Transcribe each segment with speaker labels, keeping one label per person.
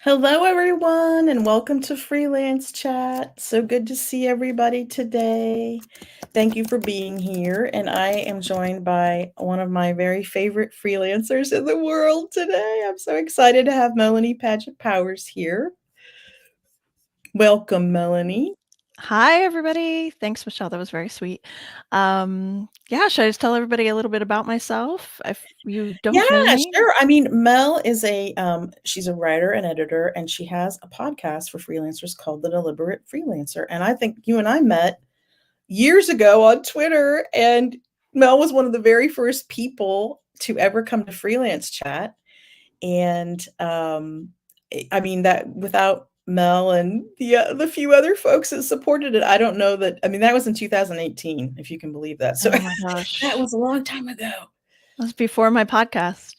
Speaker 1: Hello, everyone, and welcome to Freelance Chat. So good to see everybody today. Thank you for being here. And I am joined by one of my very favorite freelancers in the world today. I'm so excited to have Melanie Padget Powers here. Welcome, Melanie.
Speaker 2: Hi, everybody. Thanks, Michelle. That was very sweet. Yeah, should I just tell everybody a little bit about myself if you don't know
Speaker 1: Yeah,
Speaker 2: me?
Speaker 1: sure. I mean, Mel is she's a writer and editor, and she has a podcast for freelancers called The Deliberate Freelancer. And I think you and I met years ago on Twitter, and Mel was one of the very first people to ever come to Freelance Chat. And I mean that without Mel and the few other folks that supported it, I don't know that. I mean, that was in 2018, if you can believe that. So
Speaker 2: Oh my
Speaker 1: that
Speaker 2: gosh.
Speaker 1: was a long time ago.
Speaker 2: That was before my podcast.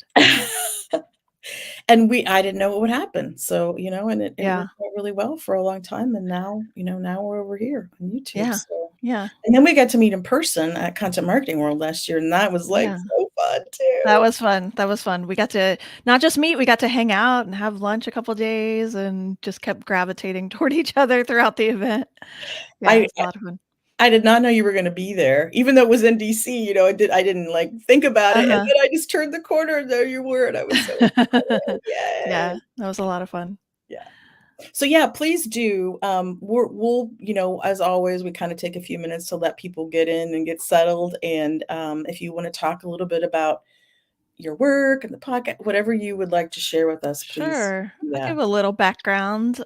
Speaker 1: And I didn't know what would happen. So, and it
Speaker 2: Yeah.
Speaker 1: worked out really well for a long time. And now, now we're over here on YouTube.
Speaker 2: Yeah.
Speaker 1: So,
Speaker 2: Yeah.
Speaker 1: and then we got to meet in person at Content Marketing World last year. And that was like
Speaker 2: Yeah.
Speaker 1: so fun
Speaker 2: That
Speaker 1: too.
Speaker 2: was fun. That was fun. We got to not just meet, we got to hang out and have lunch a couple days and just kept gravitating toward each other throughout the event. Yeah, it
Speaker 1: I
Speaker 2: was a lot of fun.
Speaker 1: I did not know you were going to be there, even though it was in DC. I didn't like think about it, and
Speaker 2: Uh-huh.
Speaker 1: then I just turned the corner, and there you were, and I was so excited.
Speaker 2: Yeah,
Speaker 1: Yay!
Speaker 2: that was a lot of fun.
Speaker 1: Yeah. So yeah, please do. We'll, as always, we kind of take a few minutes to let people get in and get settled. And if you want to talk a little bit about your work and the podcast, whatever you would like to share with us, please.
Speaker 2: Sure. I'll
Speaker 1: Yeah.
Speaker 2: give a little background.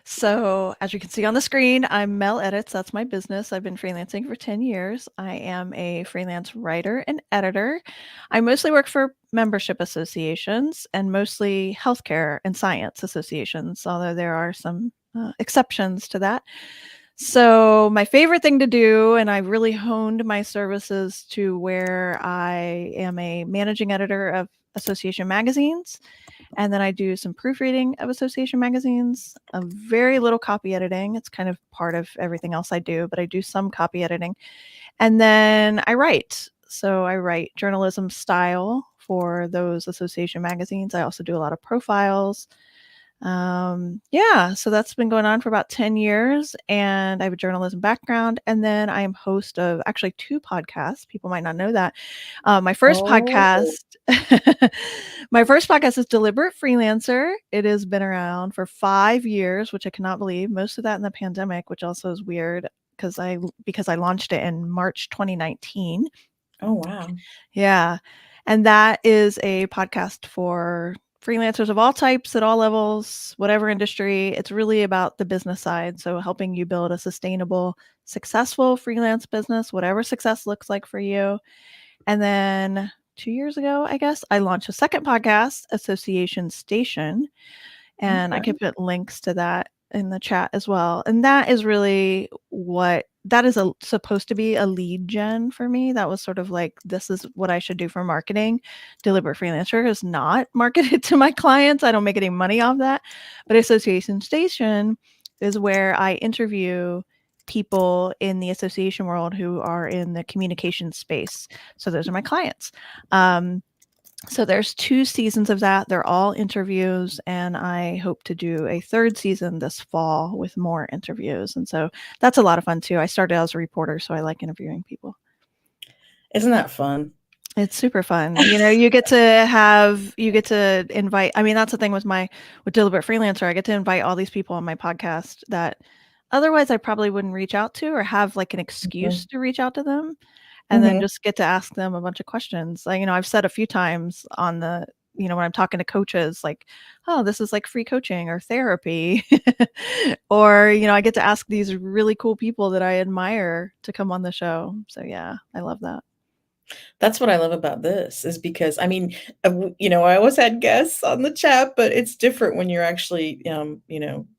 Speaker 2: So as you can see on the screen, I'm Mel Edits. That's my business. I've been freelancing for 10 years. I am a freelance writer and editor. I mostly work for membership associations and mostly healthcare and science associations, although there are some exceptions to that. So my favorite thing to do, and I really honed my services to where I am a managing editor of association magazines, and then I do some proofreading of association magazines, a very little copy editing. It's kind of part of everything else I do, but I do some copy editing. And then I write. So I write journalism style for those association magazines. I also do a lot of profiles. Yeah, so that's been going on for about 10 years, and I have a journalism background. And then I am host of actually 2 podcasts. People might not know that. My first
Speaker 1: Oh,
Speaker 2: podcast, my first podcast is Deliberate Freelancer. It has been around for 5 years, which I cannot believe. Most of that in the pandemic, which also is weird because I launched it in March 2019.
Speaker 1: oh wow.
Speaker 2: Yeah. And that is a podcast for freelancers of all types at all levels, whatever industry. It's really about the business side. So helping you build a sustainable, successful freelance business, whatever success looks like for you. And then 2 years ago, I guess, I launched a second podcast, Association Station, and I
Speaker 1: Okay.
Speaker 2: can put links to that in the chat as well. And that is really what that is supposed to be a lead gen for me. That was sort of like, this is what I should do for marketing. Deliberate Freelancer is not marketed to my clients. I don't make any money off that. But Association Station is where I interview people in the association world who are in the communication space. So those are my clients. So there's 2 seasons of that. They're all interviews, and I hope to do a 3rd season this fall with more interviews. And so that's a lot of fun too. I started as a reporter, so I like interviewing people.
Speaker 1: Isn't that fun?
Speaker 2: It's super fun. You get to invite. I mean, that's the thing with Deliberate Freelancer. I get to invite all these people on my podcast that otherwise I probably wouldn't reach out to, or have like an
Speaker 1: Mhm.
Speaker 2: excuse to reach out to them, and then
Speaker 1: Mhm.
Speaker 2: just get to ask them a bunch of questions. I've said a few times on when I'm talking to coaches, like, oh, this is like free coaching or therapy. Or, I get to ask these really cool people that I admire to come on the show. So yeah, I love that.
Speaker 1: That's what I love about this is because I mean, I always had guests on the chat, but it's different when you're actually,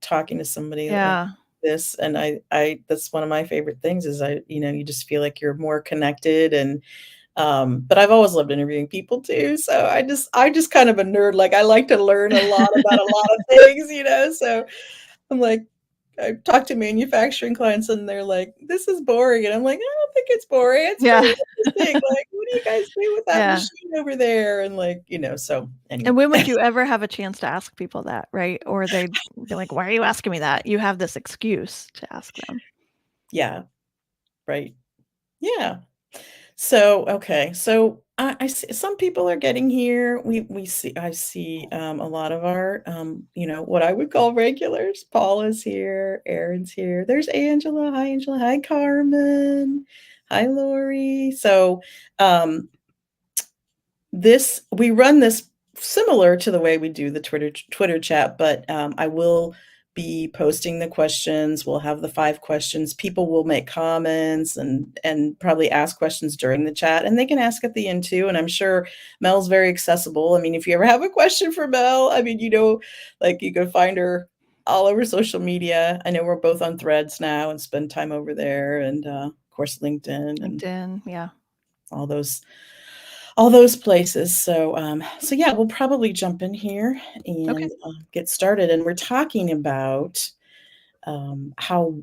Speaker 1: talking to somebody like
Speaker 2: Yeah.
Speaker 1: this. And I that's one of my favorite things is you just feel like you're more connected and but I've always loved interviewing people too. So I just kind of a nerd. Like I like to learn a lot about a lot of things. So I'm like, I talk to manufacturing clients and they're like, "This is boring," and I'm like, "I don't think it's boring. It's
Speaker 2: Yeah.
Speaker 1: pretty interesting. Like, what do you guys do with that
Speaker 2: Yeah.
Speaker 1: machine over there?" And like, so anyway.
Speaker 2: And when would you ever have a chance to ask people that, right? Or they'd be like, "Why are you asking me that?" You have this excuse to ask them.
Speaker 1: Yeah, right. Yeah. So, okay. So I see some people are getting here. We see I see a lot of our what I would call regulars. Paula's here, Erin's here. There's Angela. Hi Angela. Hi Carmen. Hi Lori. So um this we run this similar to the way we do the Twitter chat, but I will be posting the questions. We'll have the 5 questions. People will make comments and probably ask questions during the chat, and they can ask at the end too. And I'm sure Mel's very accessible. I mean, if you ever have a question for Mel, I mean, like you can find her all over social media. I know we're both on Threads now and spend time over there, and of course LinkedIn and
Speaker 2: LinkedIn, yeah.
Speaker 1: all those places. So yeah, we'll probably jump in here
Speaker 2: Okay.
Speaker 1: and get started. And we're talking about how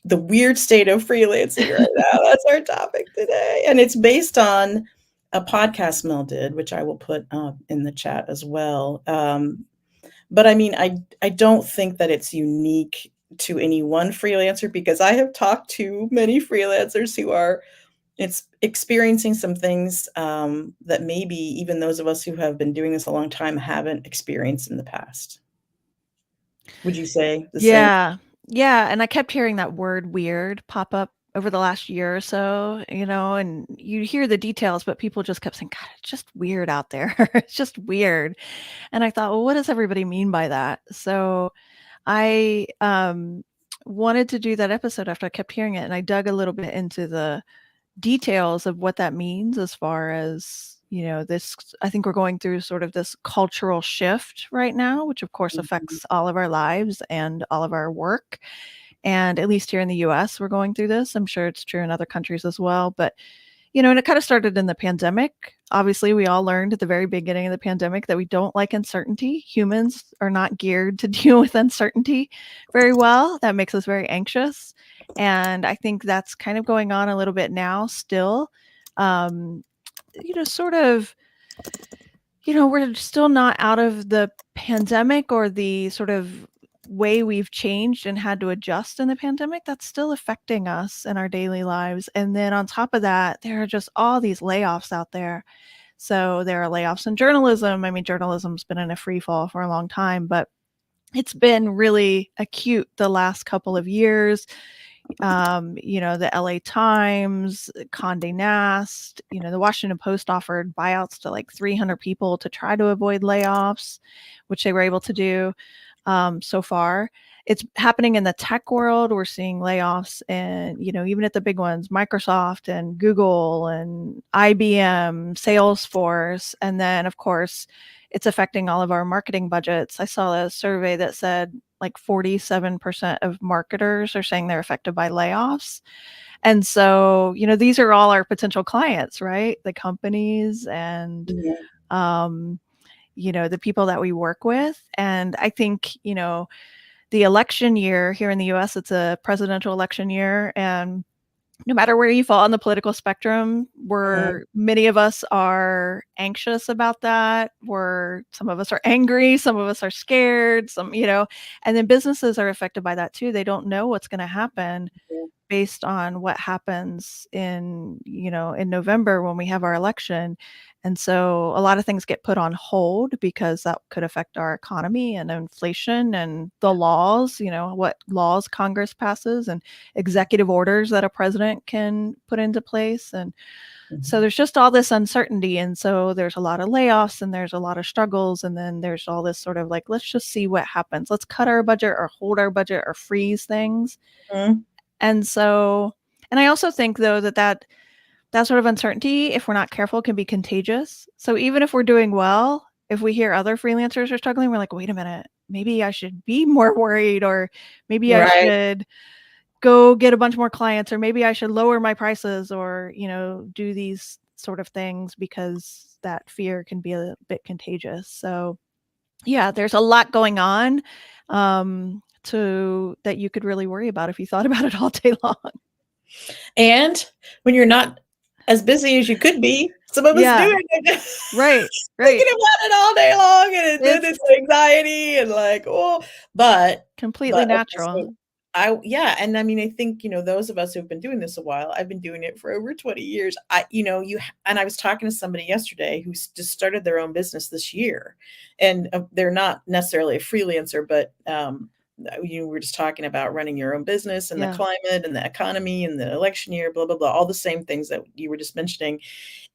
Speaker 1: the weird state of freelancing right now. That's our topic today, and it's based on a podcast Mel did, which I will put in the chat as well. But I mean, I don't think that it's unique to any one freelancer because I have talked to many freelancers who are it's experiencing some things, that maybe even those of us who have been doing this a long time haven't experienced in the past. Would you say the same?
Speaker 2: Yeah. Yeah, and I kept hearing that word "weird" pop up over the last year or so, and you hear the details, but people just kept saying, "God, it's just weird out there. It's just weird." And I thought, "Well, what does everybody mean by that?" So I, wanted to do that episode after I kept hearing it, and I dug a little bit into the details of what that means as far as, this I think we're going through sort of this cultural shift right now, which of course
Speaker 1: Mhm,
Speaker 2: affects all of our lives and all of our work. And at least here in the US, we're going through this. I'm sure it's true in other countries as well. But, and it kind of started in the pandemic. Obviously, we all learned at the very beginning of the pandemic that we don't like uncertainty. Humans are not geared to deal with uncertainty very well. That makes us very anxious. And I think that's kind of going on a little bit now still. Um, sort of, we're still not out of the pandemic or the sort of way we've changed and had to adjust in the pandemic. That's still affecting us in our daily lives. And then on top of that, there are just all these layoffs out there. So there are layoffs in journalism. I mean, journalism's been in a free fall for a long time, but it's been really acute the last couple of years. The LA Times, Condé Nast, the Washington Post offered buyouts to like 300 people to try to avoid layoffs, which they were able to do so far. It's happening in the tech world. We're seeing layoffs and, even at the big ones, Microsoft and Google and IBM, Salesforce. And then, of course, it's affecting all of our marketing budgets. I saw a survey that said like 47% of marketers are saying they're affected by layoffs. And so, these are all our potential clients, right? The companies and,
Speaker 1: mhm,
Speaker 2: um, the people that we work with. And I think, the election year here in the US, it's a presidential election year. And no matter where you fall on the political spectrum,
Speaker 1: mhm,
Speaker 2: many of us are anxious about that. Some of us are angry, some of us are scared, and then businesses are affected by that too. They don't know what's going to happen
Speaker 1: yeah,
Speaker 2: based on what happens in November when we have our election. And so a lot of things get put on hold because that could affect our economy and inflation and the laws, what laws Congress passes and executive orders that a president can put into place. And so
Speaker 1: mhm,
Speaker 2: there's just all this uncertainty. And so there's a lot of layoffs and there's a lot of struggles. And then there's all this sort of like, let's just see what happens. Let's cut our budget or hold our budget or freeze things.
Speaker 1: mhm,
Speaker 2: And so, and I also think though that sort of uncertainty, if we're not careful, can be contagious. So even if we're doing well, if we hear other freelancers are struggling, we're like, wait a minute, maybe I should be more worried, or maybe I
Speaker 1: right.
Speaker 2: should go get a bunch more clients, or maybe I should lower my prices, or, do these sort of things because that fear can be a bit contagious. So yeah, there's a lot going on. that you could really worry about if you thought about it all day long.
Speaker 1: And when you're not as busy as you could be, some of us do
Speaker 2: Yeah.
Speaker 1: it.
Speaker 2: Right.
Speaker 1: Thinking
Speaker 2: Right.
Speaker 1: about it all day long, and then
Speaker 2: It's
Speaker 1: it's anxiety and like, oh,
Speaker 2: completely
Speaker 1: okay, so
Speaker 2: natural.
Speaker 1: yeah, and I mean, I think, those of us who've been doing this a while, I've been doing it for over 20 years. And I was talking to somebody yesterday who's just started their own business this year, and they're not necessarily a freelancer, but we're just talking about running your own business and the
Speaker 2: Yeah.
Speaker 1: climate and the economy and the election year, blah blah blah, all the same things that you were just mentioning.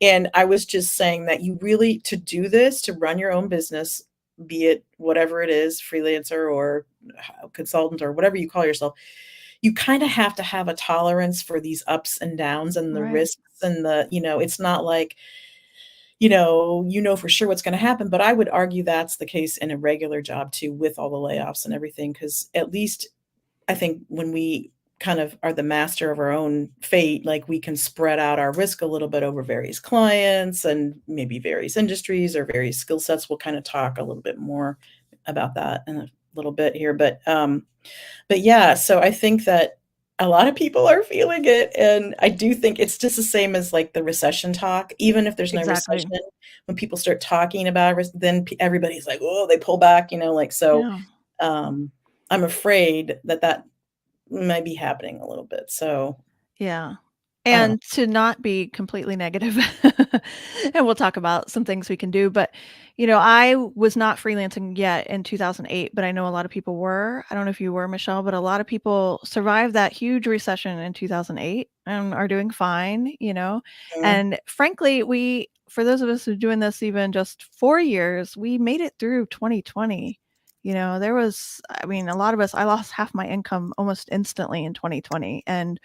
Speaker 1: And I was just saying that you really, to do this, to run your own business, be it whatever it is, freelancer or consultant or whatever you call yourself, you kind of have to have a tolerance for these ups and downs and the
Speaker 2: Right.
Speaker 1: risks and it's not like, for sure what's going to happen. But I would argue that's the case in a regular job too, with all the layoffs and everything. Because at least I think when we kind of are the master of our own fate, like we can spread out our risk a little bit over various clients and maybe various industries or various skill sets. We'll kind of talk a little bit more about that in a little bit here. But yeah, so I think that a lot of people are feeling it. And I do think it's just the same as like the recession talk. Even if there's no
Speaker 2: Exactly.
Speaker 1: recession, when people start talking about it, then everybody's like, oh, they pull back, like, so
Speaker 2: Yeah.
Speaker 1: um, I'm afraid that that might be happening a little bit, so
Speaker 2: Yeah.
Speaker 1: I don't know.
Speaker 2: And to not be completely negative, and we'll talk about some things we can do, but, I was not freelancing yet in 2008, but I know a lot of people were. I don't know if you were, Michelle, but a lot of people survived that huge recession in 2008 and are doing fine,
Speaker 1: Mhm,
Speaker 2: and frankly, for those of us who are doing this even just 4 years, we made it through 2020. I mean, a lot of us I lost half my income almost instantly in 2020, and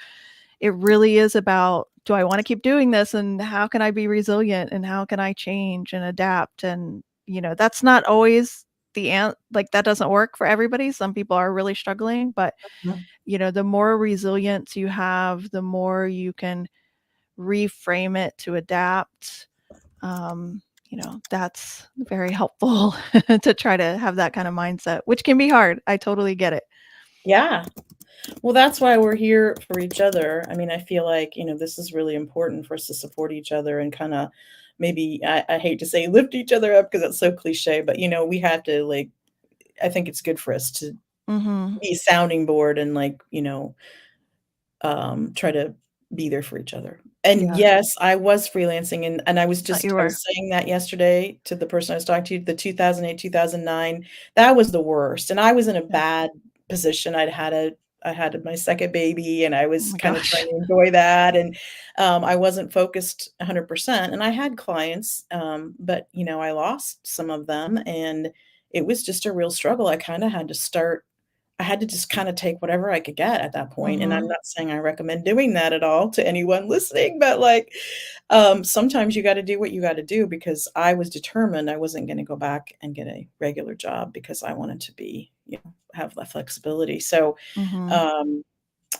Speaker 2: it really is about, do I want to keep doing this, and how can I be resilient, and how can I change and adapt? And that's not always like, that doesn't work for everybody. Some people are really struggling, but
Speaker 1: mhm.
Speaker 2: the more resilience you have, the more you can reframe it to adapt. That's very helpful to try to have that kind of mindset, which can be hard. I totally get it.
Speaker 1: Yeah. Well, that's why we're here for each other. I mean, I feel like, this is really important for us to support each other and kinda maybe I hate to say lift each other up because that's so cliche, but, we have to, like, I think it's good for us to
Speaker 2: Mhm.
Speaker 1: be a sounding board and, like, try to be there for each other. And
Speaker 2: Yeah,
Speaker 1: yes, I was freelancing, and
Speaker 2: thought you
Speaker 1: I
Speaker 2: were.
Speaker 1: was saying that yesterday to the person I was talking to, the 2008, 2009, that was the worst, and I was in a
Speaker 2: Yeah.
Speaker 1: bad position. I had my 2nd baby, and I
Speaker 2: Oh
Speaker 1: was
Speaker 2: my
Speaker 1: kinda trying
Speaker 2: gosh.
Speaker 1: to enjoy that, and, I wasn't focused 100%, and I had clients, but, I lost some of them, and it was just a real struggle. I had to just kinda take whatever I could get at that point, and I'm
Speaker 2: Mhm.
Speaker 1: not saying I recommend doing that at all to anyone listening, but, like, sometimes you gotta do what you gotta do because I was determined I wasn't gonna go back and get a regular job because I wanted to be, have the flexibility.
Speaker 2: Mhm.
Speaker 1: Um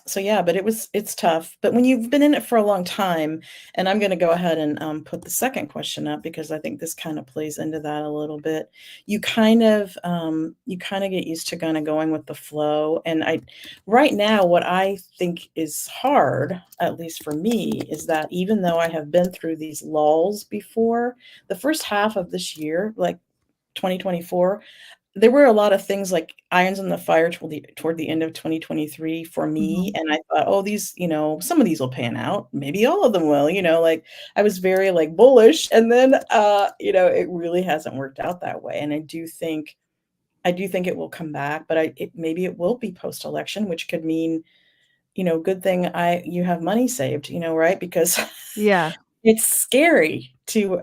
Speaker 1: so yeah, but it's tough. But when you've been in it for a long time, and I'm gonna go ahead and put the second question up because I think this kind of plays into that a little bit. You kind of get used to kind of going with the flow. And I right now, what I think is hard, at least for me, is that even though I have been through these lulls before, the first half of this year, like 2024, there were a lot of things like irons in the fire toward the end of 2023 for me,
Speaker 2: Mhm.
Speaker 1: and I thought, "Oh, these, some of these will pan out. Maybe all of them will," like, I was very, like, bullish, and then, it really hasn't worked out that way, and I do think it will come back, but maybe it will be post-election, which could mean, good thing you have money saved, right? Because
Speaker 2: Yeah.
Speaker 1: it's scary to,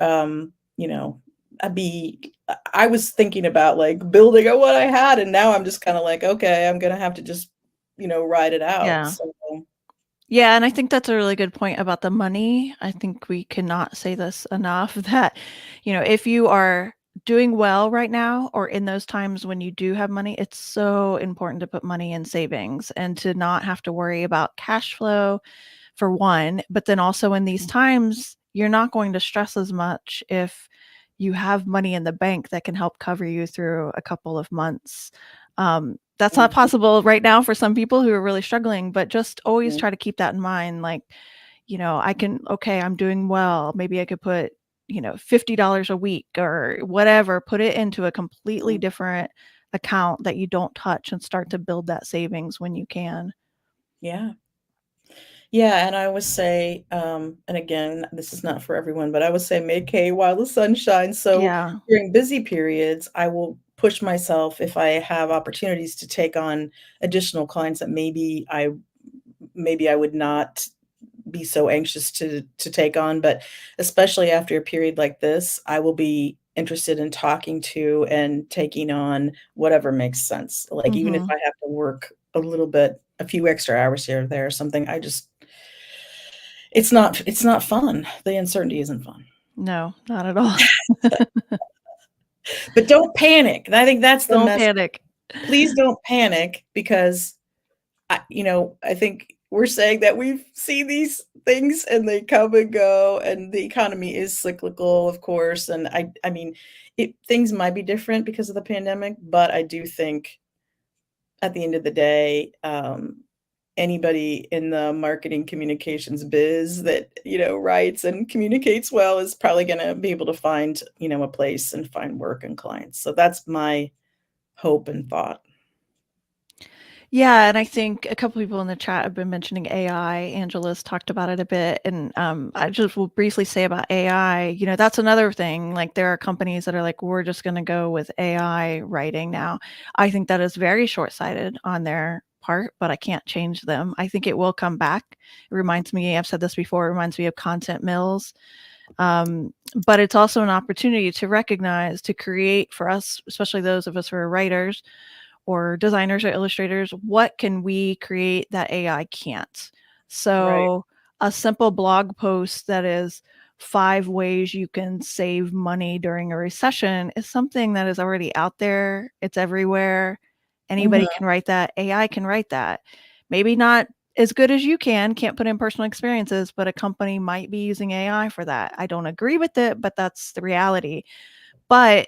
Speaker 1: I was thinking about, like, building on what I had, and now I'm just kinda like, "Okay, I'm gonna have to just, ride it out."
Speaker 2: Yeah.
Speaker 1: So
Speaker 2: Yeah, and I think that's a really good point about the money. I think we cannot say this enough that, if you are doing well right now or in those times when you do have money, it's so important to put money in savings and to not have to worry about cash flow for one, but then also in these times, you're not going to stress as much if you have money in the bank that can help cover you through a couple of months. That's not possible right now for some people who are really struggling, but just always
Speaker 1: Mhm.
Speaker 2: try to keep that in mind. Like, I'm doing well. Maybe I could put, $50 a week or whatever, put it into a completely
Speaker 1: Mhm.
Speaker 2: different account that you don't touch and start to build that savings when you can.
Speaker 1: Yeah. Yeah, and I would say, and again, this is not for everyone, but I would say make hay while the sun shines. So
Speaker 2: Yeah.
Speaker 1: during busy periods, I will push myself if I have opportunities to take on additional clients that maybe I would not be so anxious to take on, but especially after a period like this, I will be interested in talking to and taking on whatever makes sense. Like, even if
Speaker 2: Mhm.
Speaker 1: I have to work a few extra hours here or there or something, it's not fun. The uncertainty isn't fun.
Speaker 2: No, not at all.
Speaker 1: But don't panic, and I think that's the
Speaker 2: Don't
Speaker 1: message.
Speaker 2: panic.
Speaker 1: Please don't panic because I think we're saying that we've seen these things and they come and go, and the economy is cyclical, of course, and I mean, things might be different because of the pandemic, but I do think at the end of the day, anybody in the marketing communications biz that, writes and communicates well is probably gonna be able to find, a place and find work and clients. So that's my hope and thought.
Speaker 2: Yeah, and I think a couple people in the chat have been mentioning AI. Angela's talked about it a bit, and I just will briefly say about AI. That's another thing. Like there are companies that are like, we're just going to go with AI writing now. I think that is very short-sighted on their part, but I can't change them. I think it will come back. It reminds me, I've said this before, it reminds me of content mills. But it's also an opportunity to recognize, to create for us, especially those of us who are writers or designers or illustrators, what can we create that AI can't?
Speaker 1: Right.
Speaker 2: So a simple blog post that is 5 ways you can save money during a recession is something that is already out there. It's everywhere.
Speaker 1: Mhm.
Speaker 2: Anybody can write that. AI can write that. Maybe not as good as you can't put in personal experiences, but a company might be using AI for that. I don't agree with it, but that's the reality. But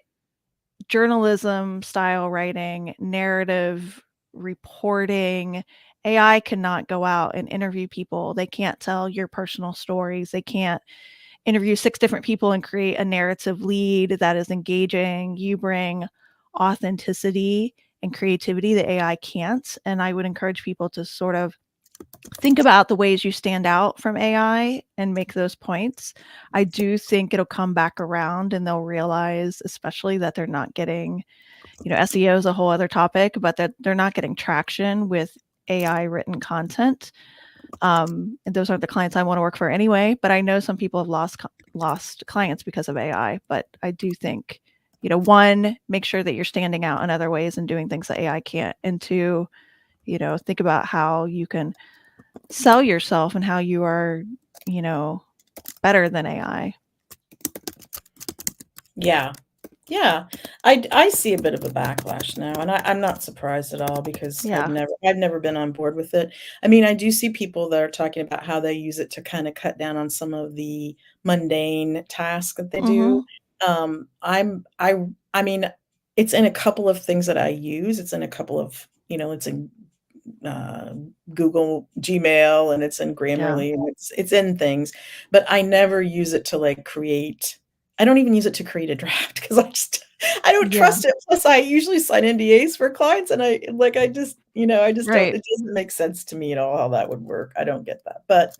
Speaker 2: journalism style writing, narrative reporting. AI cannot go out and interview people. They can't tell your personal stories. They can't interview 6 different people and create a narrative lead that is engaging. You bring authenticity and creativity that AI can't. And I would encourage people to sort of think about the ways you stand out from AI and make those points. I do think it'll come back around and they'll realize, especially that they're not getting, SEO is a whole other topic, but that they're not getting traction with AI written content. And those aren't the clients I want to work for anyway. But I know some people have lost clients because of AI. But I do think, one, make sure that you're standing out in other ways and doing things that AI can't. And two, think about how you can sell yourself and how you are, you know, better than AI.
Speaker 1: Yeah. Yeah. I see a bit of a backlash now, and I'm not surprised at all because I've
Speaker 2: Yeah.
Speaker 1: never I've never been on board with it. I mean, I do see people that are talking about how they use it to kinda cut down on some of the mundane tasks that they do.
Speaker 2: Mhm.
Speaker 1: I mean, it's in a couple of things that I use. It's in a couple of it's in uh, Google Gmail and it's in
Speaker 2: Yeah.
Speaker 1: Grammarly and it's in things, but I never use it to, like, create I don't even use it to create a draft because I don't
Speaker 2: Yeah.
Speaker 1: trust it. Plus, I usually sign NDAs for clients, and I just don't
Speaker 2: Right.
Speaker 1: it doesn't make sense to me at all how that would work. I don't get that, but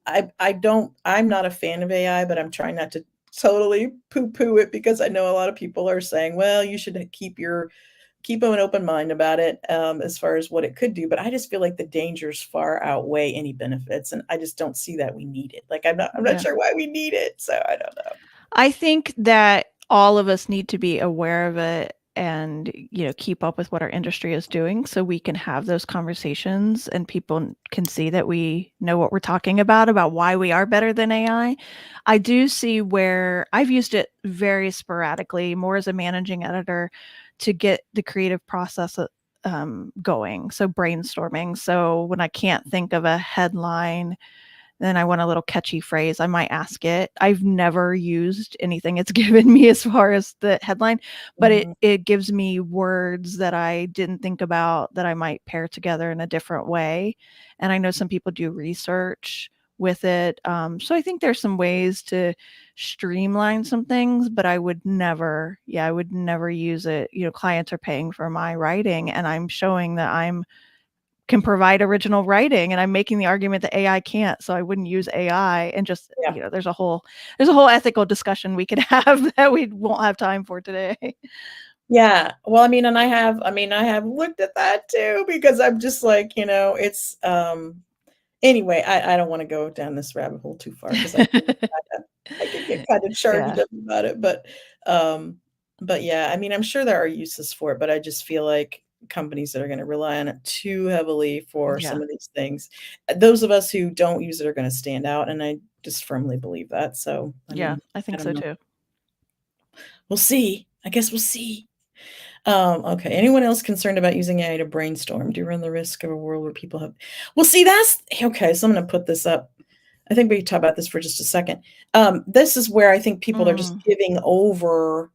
Speaker 1: I'm not a fan of AI, but I'm trying not to totally poo-poo it because I know a lot of people are saying, "Well, you should keep an open mind about it, as far as what it could do, but I just feel like the dangers far outweigh any benefits, and I just don't see that we need it. Like, I'm not
Speaker 2: Yeah.
Speaker 1: sure why we need it, so I don't know.
Speaker 2: I think that all of us need to be aware of it and, keep up with what our industry is doing so we can have those conversations and people can see that we know what we're talking about why we are better than AI. I do see where I've used it very sporadically, more as a managing editor to get the creative process going. So brainstorming. So when I can't think of a headline then I want a little catchy phrase, I might ask it. I've never used anything it's given me as far as the headline, but
Speaker 1: Mhm.
Speaker 2: it gives me words that I didn't think about that I might pair together in a different way. And I know some people do research with it. So I think there's some ways to streamline some things, but I would never use it. Clients are paying for my writing, and I'm showing that I'm can provide original writing, and I'm making the argument that AI can't, so I wouldn't use AI. And just,
Speaker 1: Yeah.
Speaker 2: there's a whole ethical discussion we could have that we won't have time for today.
Speaker 1: Yeah. Well, I mean, and I have looked at that too because I'm just like, it's anyway, I don't wanna go down this rabbit hole too far because I could get kind of charged
Speaker 2: Yeah.
Speaker 1: up about it, um, but yeah, I mean, I'm sure there are uses for it, but I just feel like companies that are gonna rely on it too heavily for
Speaker 2: Yeah.
Speaker 1: some of these things, those of us who don't use it are gonna stand out, and I just firmly believe that, so, I
Speaker 2: Yeah,
Speaker 1: mean,
Speaker 2: I
Speaker 1: I
Speaker 2: think
Speaker 1: don't
Speaker 2: so
Speaker 1: know.
Speaker 2: too.
Speaker 1: We'll see. I guess we'll see. Okay. Anyone else concerned about using AI to brainstorm? Do you run the risk of a world where people have well, see, that's okay, so I'm gonna put this up. I think we can talk about this for just a second. This is where I think people are just
Speaker 2: Mm.
Speaker 1: giving over,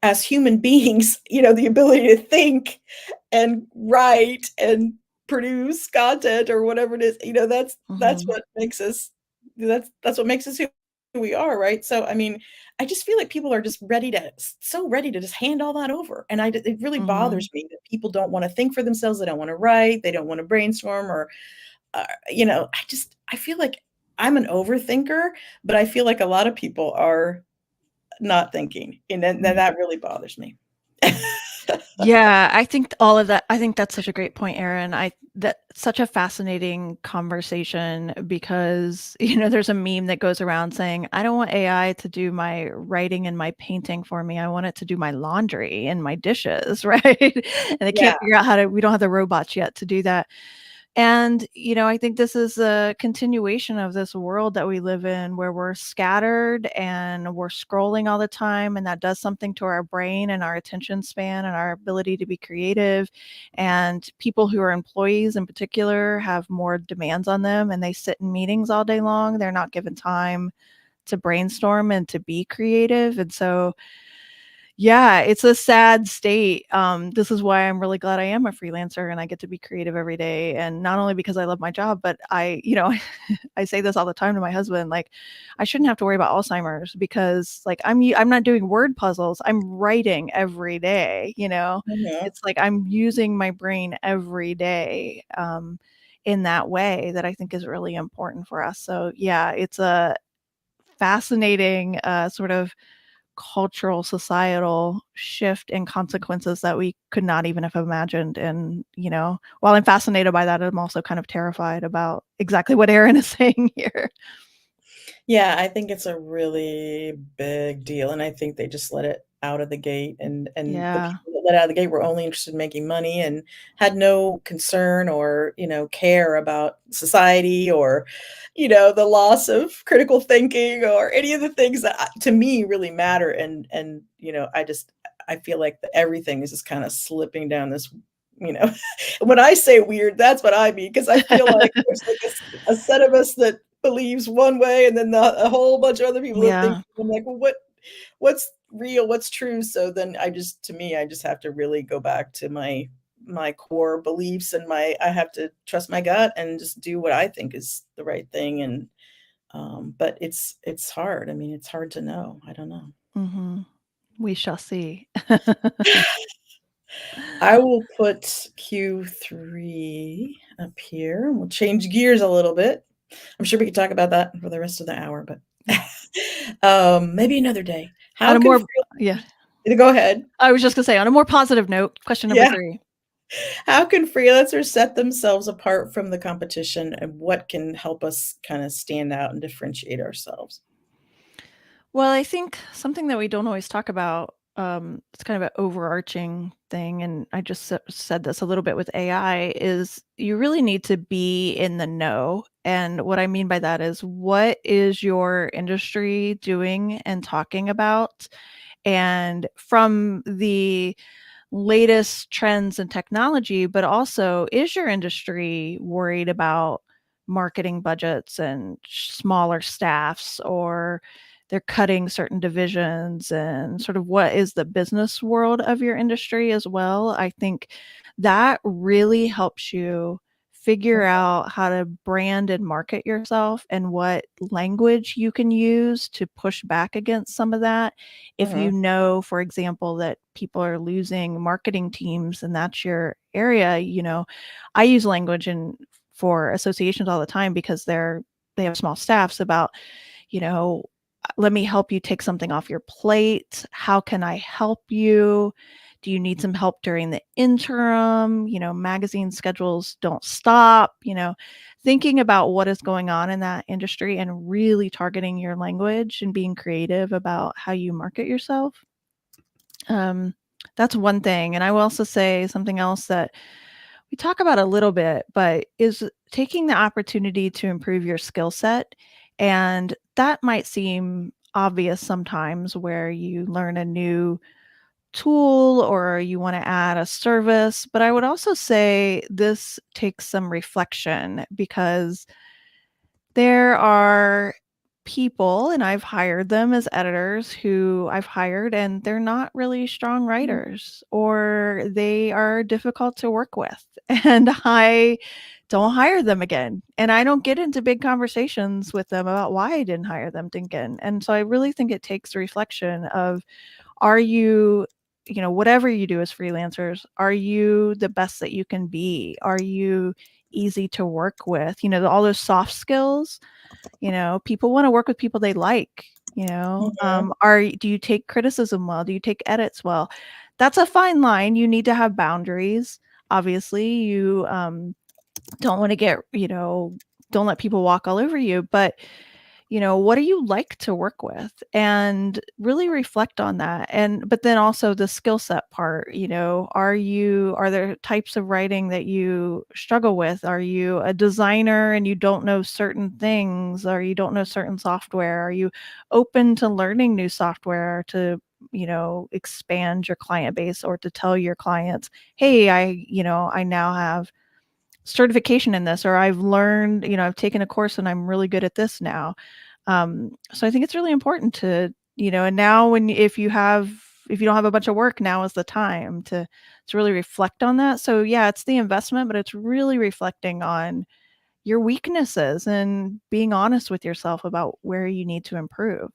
Speaker 1: as human beings, the ability to think and write and produce content or whatever it is, that's
Speaker 2: Mhm.
Speaker 1: what makes us that's what makes us who we are, right? So, I mean, I just feel like people are just so ready to just hand all that over, and it really
Speaker 2: Mhm.
Speaker 1: bothers me that people don't wanna think for themselves, they don't wanna write, they don't wanna brainstorm or I feel like I'm an overthinker, but I feel like a lot of people are not thinking, and then
Speaker 2: Mm.
Speaker 1: that really bothers me.
Speaker 2: Yeah, I think all of that I think that's such a great point, Erin. That's such a fascinating conversation because, there's a meme that goes around saying, "I don't want AI to do my writing and my painting for me. I want it to do my laundry and my dishes," right? And they
Speaker 1: Yeah,
Speaker 2: can't figure out we don't have the robots yet to do that. And, I think this is a continuation of this world that we live in where we're scattered and we're scrolling all the time, and that does something to our brain and our attention span and our ability to be creative. And people who are employees in particular have more demands on them, and they sit in meetings all day long. They're not given time to brainstorm and to be creative. And so, yeah, it's a sad state. This is why I'm really glad I am a freelancer and I get to be creative every day. And not only because I love my job, but I say this all the time to my husband, like, I shouldn't have to worry about Alzheimer's because, like, I'm not doing word puzzles. I'm writing every day.
Speaker 1: mhm.
Speaker 2: It's like I'm using my brain every day, in that way that I think is really important for us. So, yeah, it's a fascinating, sort of cultural, societal shift and consequences that we could not even have imagined. And, while I'm fascinated by that, I'm also kind of terrified about exactly what Erin is saying here.
Speaker 1: Yeah, I think it's a really big deal, and I think they just let it out of the gate, and the
Speaker 2: Yeah.
Speaker 1: people that let it out of the gate were only interested in making money and had no concern or, care about society or, the loss of critical thinking or any of the things that to me really matter, and, I feel like everything is just kinda slipping down this, you know when I say weird, that's what I mean because I feel like there's like a set of us that believes one way and then a whole bunch of other people that think
Speaker 2: Yeah.
Speaker 1: I'm like, "Well, what's real? What's true?" So then to me, I just have to really go back to my core beliefs and I have to trust my gut and just do what I think is the right thing and, but it's hard. I mean, it's hard to know. I don't know.
Speaker 2: Mhm. We shall see.
Speaker 1: I will put Q3 up here, and we'll change gears a little bit. I'm sure we could talk about that for the rest of the hour, but,
Speaker 2: Yeah.
Speaker 1: maybe another day.
Speaker 2: On
Speaker 1: How
Speaker 2: a
Speaker 1: can
Speaker 2: more Yeah.
Speaker 1: freelancers Go ahead.
Speaker 2: I was just gonna say, on a more positive note, question number
Speaker 1: Yeah.
Speaker 2: 3.
Speaker 1: How can freelancers set themselves apart from the competition, and what can help us kinda stand out and differentiate ourselves?
Speaker 2: Well, I think something that we don't always talk about, it's kind of an overarching thing, and I just said this a little bit with AI, is you really need to be in the know. And what I mean by that is, what is your industry doing and talking about? And from the latest trends and technology, but also, is your industry worried about marketing budgets and smaller staffs, or they're cutting certain divisions, and sort of what is the business world of your industry as well. I think that really helps you figure out how to brand and market yourself and what language you can use to push back against some of that. If you
Speaker 1: Mhm.
Speaker 2: know, for example, that people are losing marketing teams and that's your area, I use language for associations all the time because they have small staffs about, you know, let me help you take something off your plate. How can I help you? Do you need some help during the interim? Magazine schedules don't stop, thinking about what is going on in that industry and really targeting your language and being creative about how you market yourself. Um, that's one thing. And I will also say something else that we talk about a little bit, but is taking the opportunity to improve your skill set. And that might seem obvious sometimes, where you learn a new tool or you want to add a service. But I would also say this takes some reflection, because there are people, and I've hired them as editors, who I've hired and they're not really strong writers, or they are difficult to work with. And I don't hire them again. And I don't get into big conversations with them about why I didn't hire them again. And so I really think it takes reflection of, are you, whatever you do as freelancers, are you the best that you can be? Are you easy to work with? All those soft skills. People want to work with people they like.
Speaker 1: Mhm.
Speaker 2: Do you take criticism well? Do you take edits well? That's a fine line. You need to have boundaries. Obviously, you don't want to don't let people walk all over you. But what do you like to work with? And really reflect on that. But then also the skill set part, are there types of writing that you struggle with? Are you a designer and you don't know certain things, or you don't know certain software? Are you open to learning new software to, expand your client base, or to tell your clients, hey, I now have certification in this, or I've learned, I've taken a course and I'm really good at this now. So I think it's really important to, and now if you don't have a bunch of work, now is the time to really reflect on that. So yeah, it's the investment, but it's really reflecting on your weaknesses and being honest with yourself about where you need to improve.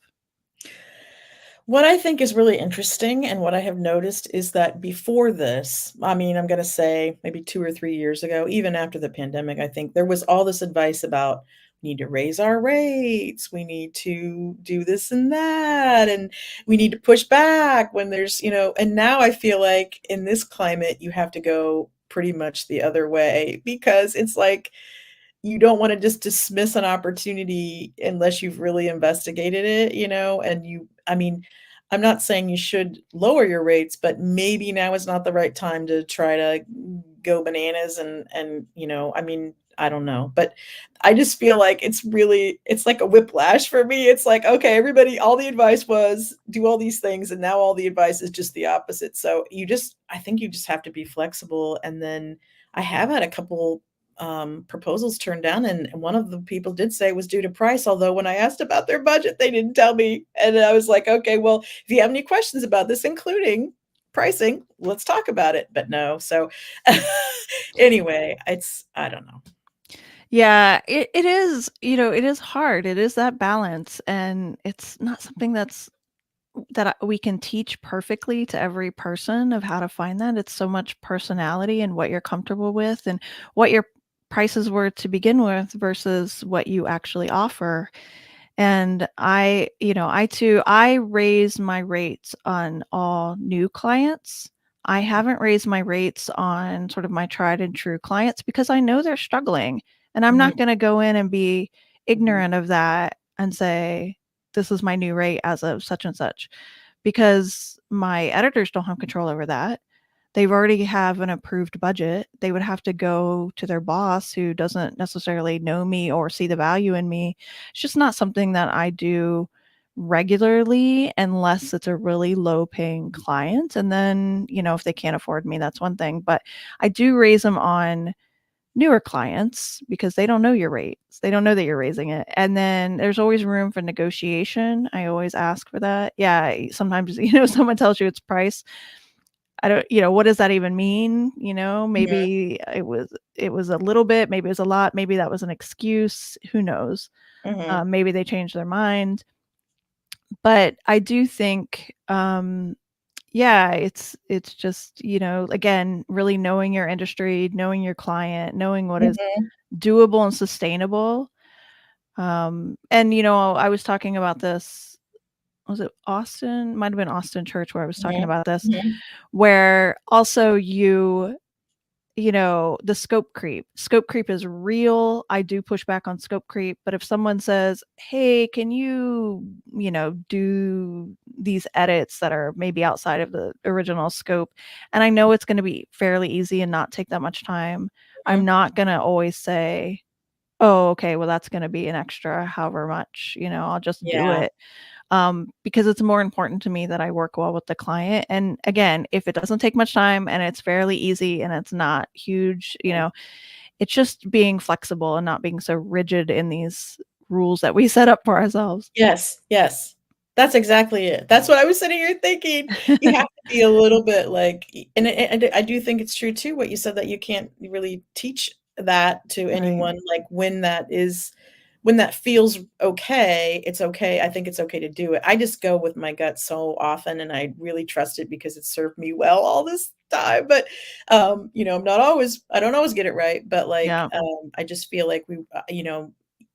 Speaker 1: What I think is really interesting and what I have noticed is that before this, I mean, I'm gonna say maybe 2 or 3 years ago, even after the pandemic, I think there was all this advice about, "We need to raise our rates, we need to do this and that, and we need to push back when there's," and now I feel like in this climate, you have to go pretty much the other way because it's like you don't wanna just dismiss an opportunity unless you've really investigated it, and I mean, I'm not saying you should lower your rates, but maybe now is not the right time to try to go bananas and I mean, I don't know, but I just feel like it's like a whiplash for me. It's like, okay, everybody all the advice was do all these things, and now all the advice is just the opposite. So I think you just have to be flexible, and then I have had a couple proposals turned down, and one of the people did say it was due to price, although when I asked about their budget, they didn't tell me, and I was like, "Okay, well, if you have any questions about this, including pricing, let's talk about it," but no, so anyway, I don't know.
Speaker 2: Yeah, it is, it is hard. It is that balance, and it's not something we can teach perfectly to every person of how to find that. It's so much personality and what you're comfortable with and what your prices were to begin with versus what you actually offer. And I too, I raise my rates on all new clients. I haven't raised my rates on sort of my tried and true clients because I know they're struggling. And I'm
Speaker 1: Mhm,
Speaker 2: not going to go in and be
Speaker 1: mhm.
Speaker 2: ignorant of that and say, this is my new rate as of such and such, because my editors don't have control over that. They've already have an approved budget. They would have to go to their boss, who doesn't necessarily know me or see the value in me. It's just not something that I do regularly unless it's a really low paying client. And then, if they can't afford me, that's one thing. But I do raise them on newer clients because they don't know your rates. They don't know that you're raising it. And then there's always room for negotiation. I always ask for that. Yeah, sometimes, someone tells you it's price. I don't, what does that even mean?
Speaker 1: Mhm,
Speaker 2: Maybe it was a little bit, maybe it was a lot, maybe that was an excuse. Who knows?
Speaker 1: mhm,
Speaker 2: Maybe they changed their mind. But I do think, yeah, it's just, again, really knowing your industry, knowing your client, knowing what is
Speaker 1: mhm,
Speaker 2: doable and sustainable. And I was talking about this, was it Austin? Might have been Austin Church where I was talking
Speaker 1: mhm,
Speaker 2: about this,
Speaker 1: mhm,
Speaker 2: where also the scope creep. Scope creep is real. I do push back on scope creep, but if someone says, "Hey, can you, do these edits that are maybe outside of the original scope?" And I know it's going to be fairly easy and not take that much time. I'm
Speaker 1: mhm.
Speaker 2: not going to always say, "Oh, okay, well that's going to be an extra however much, I'll just do
Speaker 1: Yeah.
Speaker 2: it." Because it's more important to me that I work well with the client. And again, if it doesn't take much time and it's fairly easy and it's not huge, it's just being flexible and not being so rigid in these rules that we set up for ourselves.
Speaker 1: Yes, yes. That's exactly it. That's what I was sitting here thinking. You have to be a little bit like and I do think it's true too, what you said that you can't really teach that to
Speaker 2: Right.
Speaker 1: anyone, like, when that feels okay, it's okay. I think it's okay to do it. I just go with my gut so often, and I really trust it because it served me well all this time, but, I don't always get it right, but, like,
Speaker 2: Yeah.
Speaker 1: I just feel like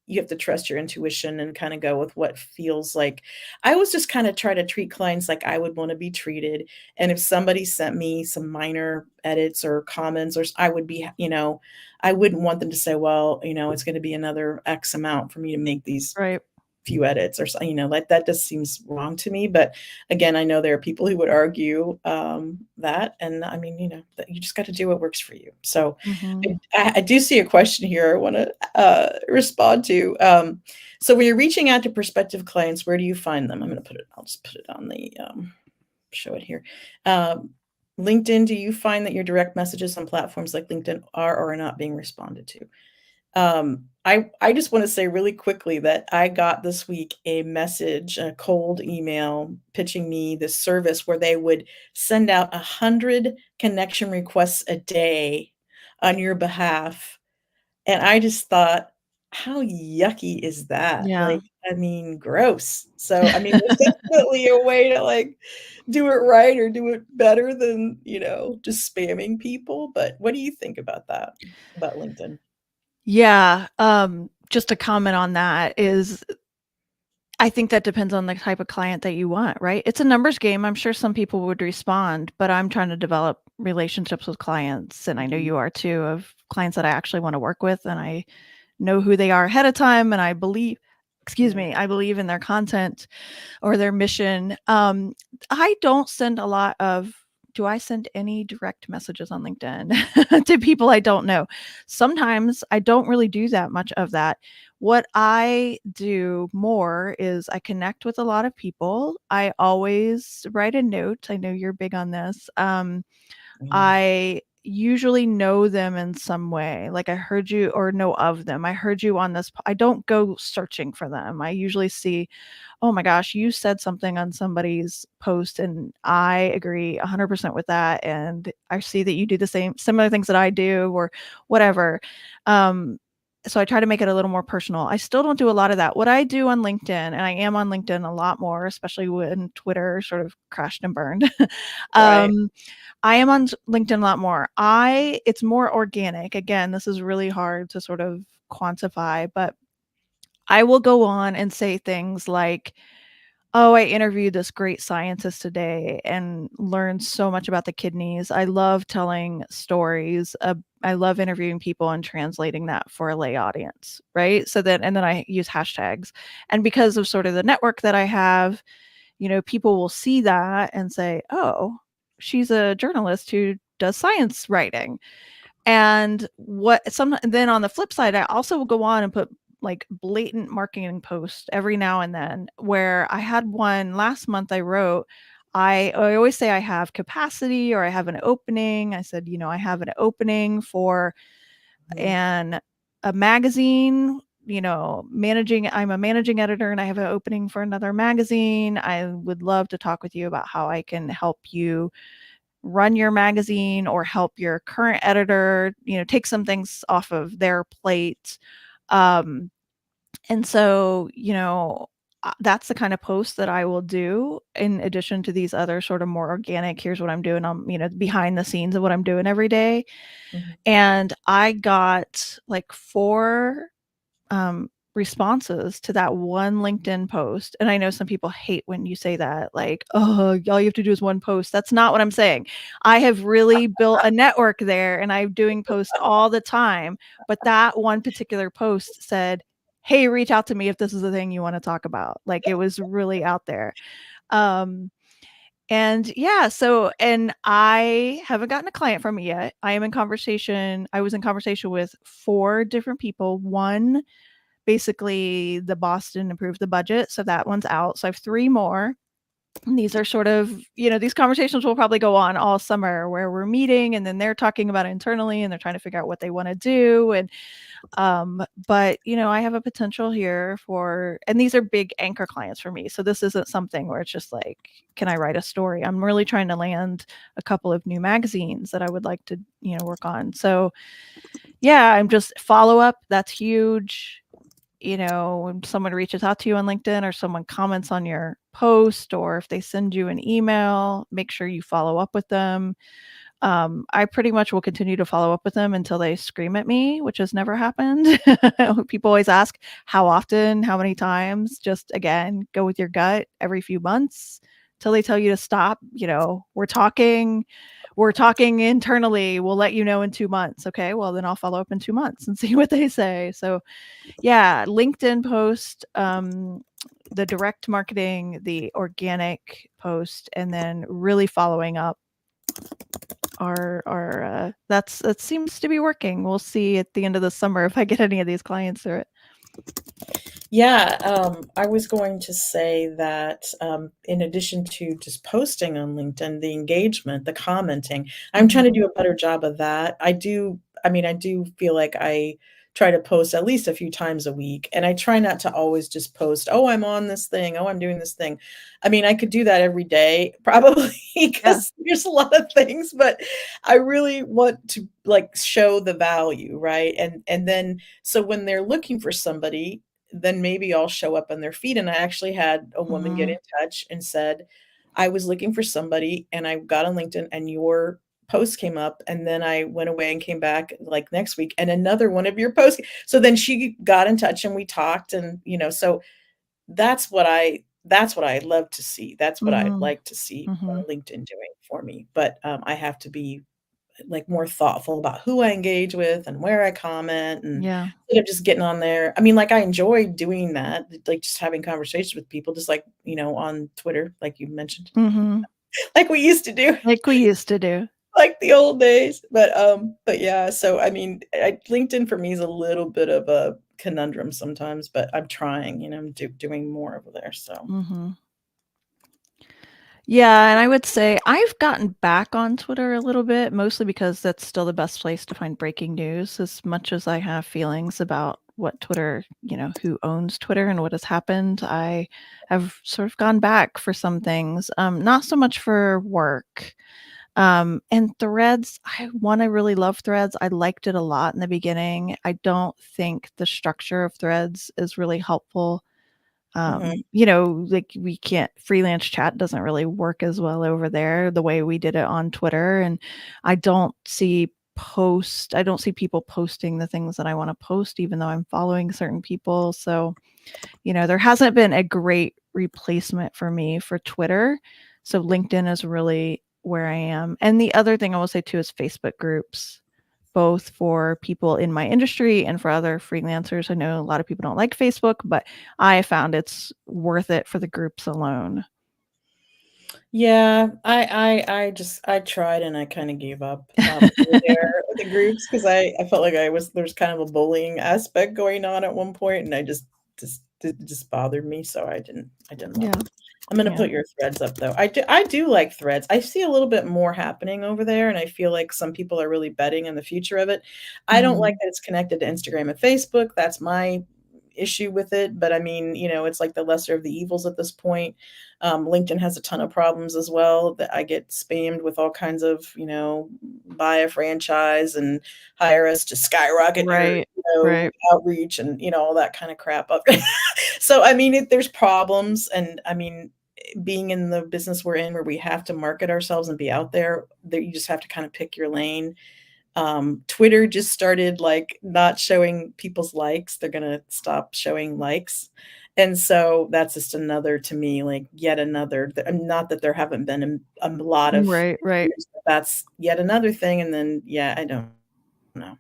Speaker 1: you have to trust your intuition and kinda go with what feels like I always just kinda try to treat clients like I would wanna be treated, and if somebody sent me some minor edits or comments or s I would be I wouldn't want them to say, "Well, it's gonna be another X amount for me to make these
Speaker 2: Right.
Speaker 1: few edits," or like, that just seems wrong to me, but, again, I know there are people who would argue, that, and, I mean, that you just gotta do what works for you. So,
Speaker 2: Hmm.
Speaker 1: I do see a question here I wanna, respond to, so when you're reaching out to prospective clients, where do you find them? I'll just put it on the, show it here. Um, LinkedIn, do you find that your direct messages on platforms like LinkedIn are or are not being responded to? I just wanna say really quickly that I got this week a message, a cold email pitching me this service where they would send out 100 connection requests a day on your behalf, and I just thought, "How yucky is that?"
Speaker 2: Yeah.
Speaker 1: Like, I mean, gross. So, I mean, there's definitely a way to, like, do it right or do it better than, just spamming people, but what do you think about that? About LinkedIn?
Speaker 2: Yeah. Just to comment on that is I think that depends on the type of client that you want, right? It's a numbers game. I'm sure some people would respond, but I'm trying to develop relationships with clients, and I know
Speaker 1: Mhm.
Speaker 2: you are too, of clients that I actually want to work with, and I know who they are ahead of time, and
Speaker 1: Yeah.
Speaker 2: I believe in their content or their mission. I don't send a lot of do I send any direct messages on LinkedIn to people I don't know? Sometimes I don't really do that much of that. What I do more is I connect with a lot of people. I always write a note. I know you're big on this.
Speaker 1: Yeah.
Speaker 2: I usually know them in some way. Like I heard you or know of them. I heard you on this. I don't go searching for them. I usually see, oh my gosh, you said something on somebody's post and I agree 100% with that. And I see that you do the same, similar things that I do or whatever. Um, so I try to make it a little more personal. I still don't do a lot of that. What I do on LinkedIn, and I am on LinkedIn a lot more, especially when Twitter sort of crashed and burned.
Speaker 1: Right.
Speaker 2: um, I am on LinkedIn a lot more. It's more organic. Again, this is really hard to sort of quantify, but I will go on and say things like, "Oh, I interviewed this great scientist today and learned so much about the kidneys." I love telling stories. I love interviewing people and translating that for a lay audience, right? And then I use hashtags. And because of sort of the network that I have, people will see that and say, "Oh, she's a journalist who does science writing." And then on the flip side, I also will go on and put like blatant marketing posts every now and then where I had one last month I wrote, I always say I have capacity or I have an opening. I said, I have an opening for
Speaker 1: Mhm.
Speaker 2: and a magazine, I'm a managing editor and I have an opening for another magazine. I would love to talk with you about how I can help you run your magazine or help your current editor, take some things off of their plate. Um, and so, that's the kind of post that I will do in addition to these other sort of more organic, here's what I'm doing on, behind the scenes of what I'm doing every day.
Speaker 1: Mhm.
Speaker 2: And I got like 4 responses to that one LinkedIn post. And I know some people hate when you say that, like, oh, all you have to do is one post. That's not what I'm saying. I have really built a network there and I'm doing posts all the time. But that one particular post said, hey, reach out to me if this is the thing you want to talk about. Like, it was really out there. Um, and yeah, and I haven't gotten a client from it yet. I was in conversation with 4 different people. One, basically the Boston approved the budget, so that one's out. So I have 3 more. And these are sort of, these conversations will probably go on all summer where we're meeting and then they're talking about it internally and they're trying to figure out what they want to do. And but I have a potential here and these are big anchor clients for me. So this isn't something where it's just like, can I write a story? I'm really trying to land a couple of new magazines that I would like to, work on. So yeah, I'm just follow up. That's huge. When someone reaches out to you on LinkedIn or someone comments on your post, or if they send you an email, make sure you follow up with them. I pretty much will continue to follow up with them until they scream at me, which has never happened. People always ask how often, how many times. Just again, go with your gut every few months till they tell you to stop. We're talking internally. We'll let you know in 2 months. Okay, well then I'll follow up in 2 months and see what they say. So yeah, LinkedIn post, the direct marketing, the organic post, and then really following up that seems to be working. We'll see at the end of the summer if I get any of these clients through it.
Speaker 1: Yeah, I was going to say that in addition to just posting on LinkedIn, the engagement, the commenting, I'm trying to
Speaker 2: Mhm.
Speaker 1: do a better job of that. I do feel like I try to post at least a few times a week, and I try not to always just post, oh, I'm on this thing, oh, I'm doing this thing. I mean, I could do that every day, probably,
Speaker 2: Yeah.
Speaker 1: because there's a lot of things, but I really want to like show the value, right? And then so when they're looking for somebody, then maybe I'll show up on their feed. And I actually had a woman get in
Speaker 2: Mhm.
Speaker 1: touch and said, I was looking for somebody and I got on LinkedIn and your post came up. And then I went away and came back like next week and another one of your posts. So then she got in touch and we talked and, so that's what I love to see. That's what I'd
Speaker 2: Mhm.
Speaker 1: like to see
Speaker 2: Mhm.
Speaker 1: LinkedIn doing for me. But I have to be like more thoughtful about who I engage with and where I comment and
Speaker 2: Yeah.
Speaker 1: instead of just getting on there. I mean, like I enjoy doing that, like just having conversations with people, just like, on Twitter, like you mentioned,
Speaker 2: Mhm.
Speaker 1: like we used to do,
Speaker 2: Like we used to do.
Speaker 1: like the old days. But yeah, so I mean, LinkedIn for me is a little bit of a conundrum sometimes, but I'm trying, I'm doing more over there. So.
Speaker 2: Mhm. Yeah, and I would say I've gotten back on Twitter a little bit, mostly because that's still the best place to find breaking news, as much as I have feelings about what Twitter, who owns Twitter and what has happened. I have sort of gone back for some things, not so much for work. And Threads, I really love Threads. I liked it a lot in the beginning. I don't think the structure of Threads is really helpful.
Speaker 1: Mhm.
Speaker 2: Like we can't freelance chat doesn't really work as well over there the way we did it on Twitter. And I don't see people posting the things that I want to post, even though I'm following certain people. So, there hasn't been a great replacement for me for Twitter. So LinkedIn is really where I am. And the other thing I will say too is Facebook groups, both for people in my industry and for other freelancers. I know a lot of people don't like Facebook, but I found it's worth it for the groups alone.
Speaker 1: Yeah, I tried and I kinda gave up, over there with the groups because I felt like there's kind of a bullying aspect going on at one point, and I just bothered me, so I didn't love
Speaker 2: Yeah.
Speaker 1: it. I'm gonna
Speaker 2: Yeah.
Speaker 1: put your threads up though. I do like threads. I see a little bit more happening over there, and I feel like some people are really betting on the future of it. I don't like
Speaker 2: Mhm.
Speaker 1: that it's connected to Instagram and Facebook. That's my issue with it. But I mean, it's like the lesser of the evils at this point. LinkedIn has a ton of problems as well that I get spammed with all kinds of, buy a franchise and hire us to skyrocket your,
Speaker 2: Right. Right.
Speaker 1: outreach and, all that kind of crap. So, I mean, there's problems. And I mean, being in the business we're in where we have to market ourselves and be out there, that you just have to kind of pick your lane. Twitter just started like not showing people's likes. They're gonna stop showing likes. And so that's just another to me, like yet another, not that there haven't been a lot of
Speaker 2: Right. Right.
Speaker 1: issues, but that's yet another thing. And then, yeah, I don't know.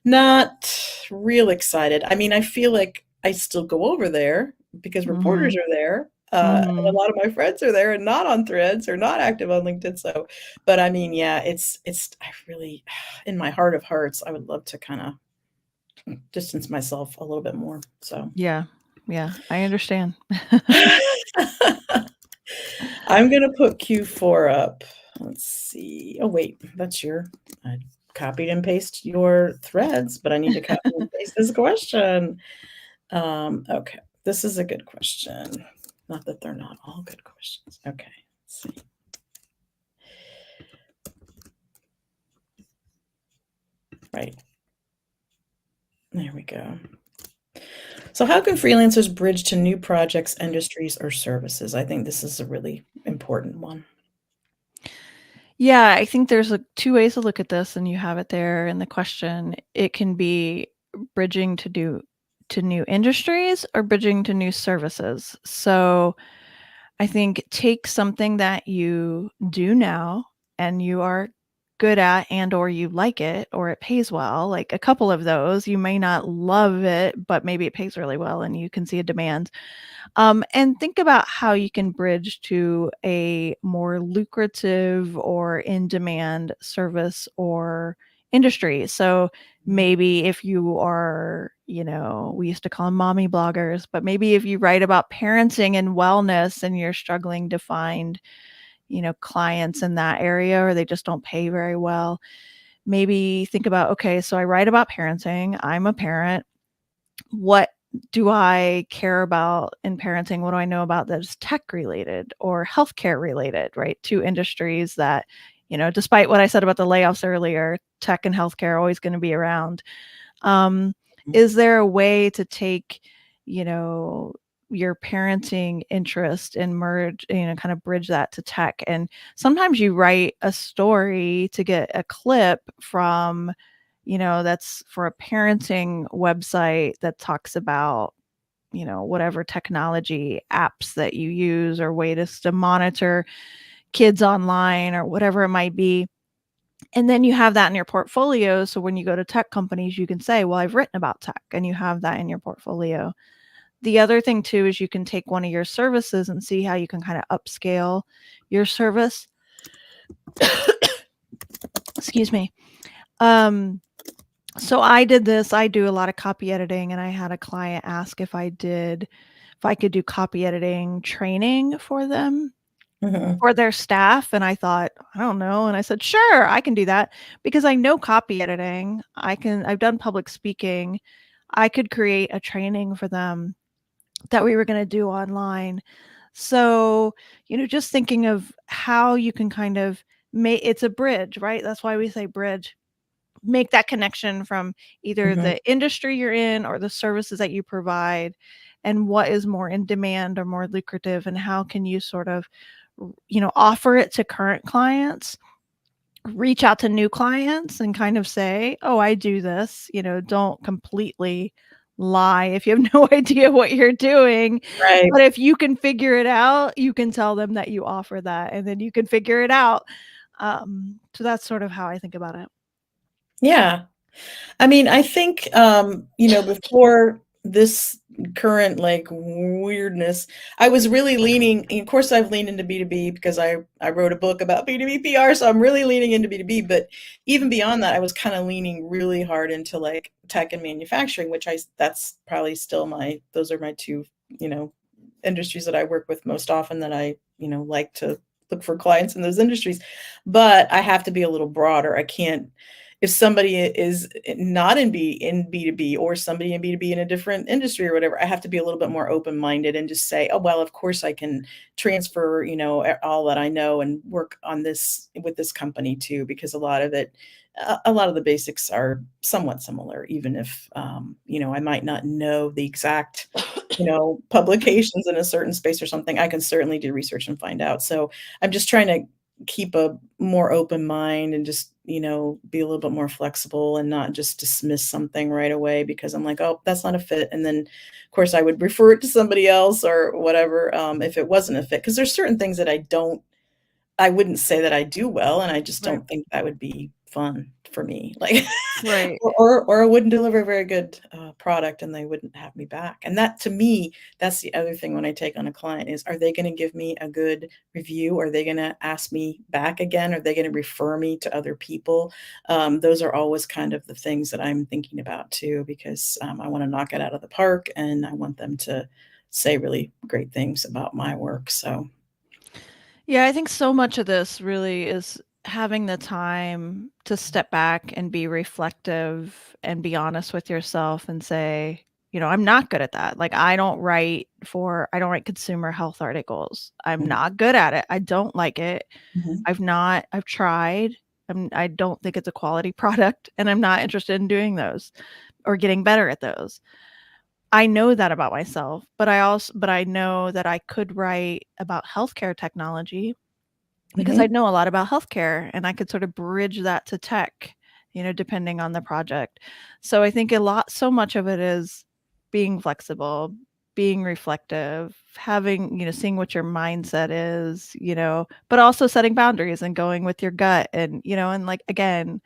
Speaker 1: Not real excited. I mean, I feel like I still go over there because reporters
Speaker 2: Mhm.
Speaker 1: are there, and a
Speaker 2: Mhm.
Speaker 1: lot of my friends are there and not on Threads or not active on LinkedIn, so but I mean, yeah, I really in my heart of hearts, I would love to kinda distance myself a little bit more, so
Speaker 2: Yeah. Yeah. I understand.
Speaker 1: I'm gonna put Q4 up. Let's see. Oh, wait, I copied and paste your threads, but I need to copy and paste this question. Okay, this is a good question. Not that they're not all good questions. Okay, let's see. Right. There we go. So how can freelancers bridge to new projects, industries, or services? I think this is a really important one.
Speaker 2: Yeah, I think there's, like, 2 ways to look at this, and you have it there in the question. It can be bridging to new industries or bridging to new services. So, I think take something that you do now and you are good at and or you like it or it pays well, like a couple of those. You may not love it, but maybe it pays really well and you can see a demand. And think about how you can bridge to a more lucrative or in demand service or industry. So
Speaker 1: Mhm,
Speaker 2: maybe if you are, we used to call them mommy bloggers, but maybe if you write about parenting and wellness and you're struggling to find, clients in that area or they just don't pay very well, maybe think about, okay, so I write about parenting. I'm a parent. What do I care about in parenting? What do I know about that is tech related or healthcare related, right? Two industries that, despite what I said about the layoffs earlier, tech and healthcare are always going to be around. Um,
Speaker 1: mhm,
Speaker 2: is there a way to take, you know, your parenting interest and merge, kind of bridge that to tech? And sometimes you write a story to get a clip from, that's for a parenting website that talks about, whatever technology apps that you use or ways to monitor kids online or whatever it might be. And then you have that in your portfolio. So when you go to tech companies, you can say, well, I've written about tech and you have that in your portfolio. The other thing too is you can take one of your services and see how you can kind of upscale your service. Excuse me. Um, so I did this. I do a lot of copy editing, and I had a client ask if I could do copy editing training for them
Speaker 1: mhm,
Speaker 2: for their staff, and I thought, "I don't know," and I said, "Sure, I can do that," because I know copy editing. I've done public speaking. I could create a training for them that we were gonna do online. So, just thinking of how you can kind of make it's a bridge, right? That's why we say bridge. Make that connection from either
Speaker 1: mhm.
Speaker 2: the industry you're in or the services that you provide, and what is more in demand or more lucrative, and how can you sort of offer it to current clients, reach out to new clients and kind of say, "Oh, I do this." Don't completely lie if you have no idea what you're doing.
Speaker 1: Right.
Speaker 2: But if you can figure it out, you can tell them that you offer that and then you can figure it out. So that's sort of how I think about it.
Speaker 1: Yeah. I mean, I think, before this current, like, weirdness, I was really leaning and of course, I've leaned into B2B because I wrote a book about B2B PR, so I'm really leaning into B2B, but even beyond that, I was kinda leaning really hard into, like, tech and manufacturing, which that's probably still those are my 2, you know, industries that I work with most often, that I, like to look for clients in those industries. But I have to be a little broader. I can't, if somebody is not in B2B, or somebody in B2B in a different industry or whatever, I have to be a little bit more open-minded and just say, "Oh, well, of course I can transfer, all that I know and work on this with this company too," because a lot of the basics are somewhat similar, even if, I might not know the exact, publications in a certain space or something. I can certainly do research and find out. So I'm just trying to keep a more open mind and just, be a little bit more flexible and not just dismiss something right away because I'm like, "Oh, that's not a fit." And then, of course, I would refer it to somebody else or whatever, if it wasn't a fit. Because there's certain things that I wouldn't say that I do well, and I just
Speaker 2: Right.
Speaker 1: don't think that would be fun for me, like,
Speaker 2: Right.
Speaker 1: or I wouldn't deliver a very good, product, and they wouldn't have me back, and that to me, that's the other thing when I take on a client is, are they gonna give me a good review? Are they gonna ask me back again? Are they gonna refer me to other people? Those are always kind of the things that I'm thinking about too, because, I wanna knock it out of the park, and I want them to say really great things about my work, so
Speaker 2: Yeah, I think so much of this really is having the time to step back and be reflective and be honest with yourself and say, I'm not good at that. Like I don't write consumer health articles. I'm
Speaker 1: mhm,
Speaker 2: not good at it. I don't like it.
Speaker 1: mhm,
Speaker 2: I've tried. I don't think it's a quality product and I'm not interested in doing those or getting better at those. I know that about myself, but I know that I could write about healthcare technology because I
Speaker 1: mhm.
Speaker 2: know a lot about healthcare and I could sort of bridge that to tech, depending on the project. So I think so much of it is being flexible, being reflective, having, seeing what your mindset is, but also setting boundaries and going with your gut. And, and like, again,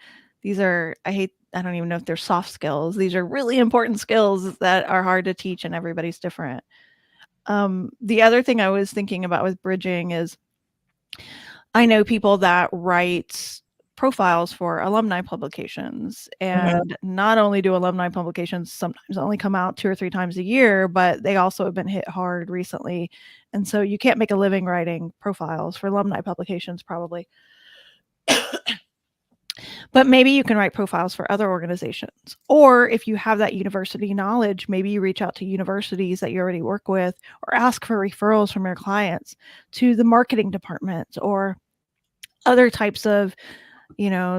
Speaker 2: I don't even know if they're soft skills. These are really important skills that are hard to teach and everybody's different. The other thing I was thinking about with bridging is I know people that write profiles for alumni publications,
Speaker 1: Mhm.
Speaker 2: and not only do alumni publications sometimes only come out 2 or 3 times a year, but they also have been hit hard recently, and so you can't make a living writing profiles for alumni publications probably. But maybe you can write profiles for other organizations. Or if you have that university knowledge, maybe you reach out to universities that you already work with or ask for referrals from your clients to the marketing department or other types of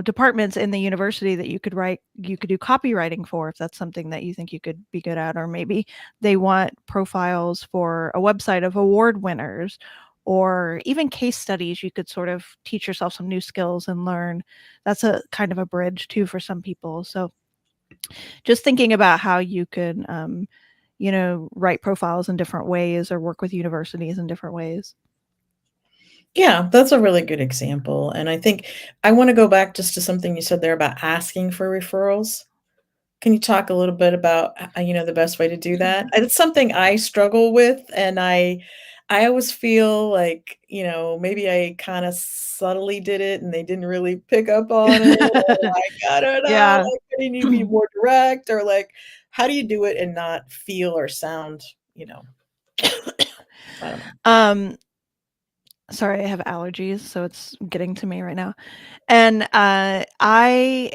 Speaker 2: departments in the university that you could do copywriting for if that's something that you think you could be good at. Or maybe they want profiles for a website of award winners or even case studies. You could sort of teach yourself some new skills and learn. That's a kind of a bridge too for some people. So just thinking about how you can write profiles in different ways or work with universities in different ways.
Speaker 1: Yeah, that's a really good example, and I think I wanna go back just to something you said there about asking for referrals. Can you talk a little bit about, the best way to do that? And it's something I struggle with, and I always feel like, maybe I kinda subtly did it and they didn't really pick up on it, or like, I don't know,
Speaker 2: Yeah.
Speaker 1: like, couldn't you be more direct? Or, like, how do you do it and not feel or sound, you know I don't know.
Speaker 2: um Sorry, I have allergies, so it's getting to me right now. And, I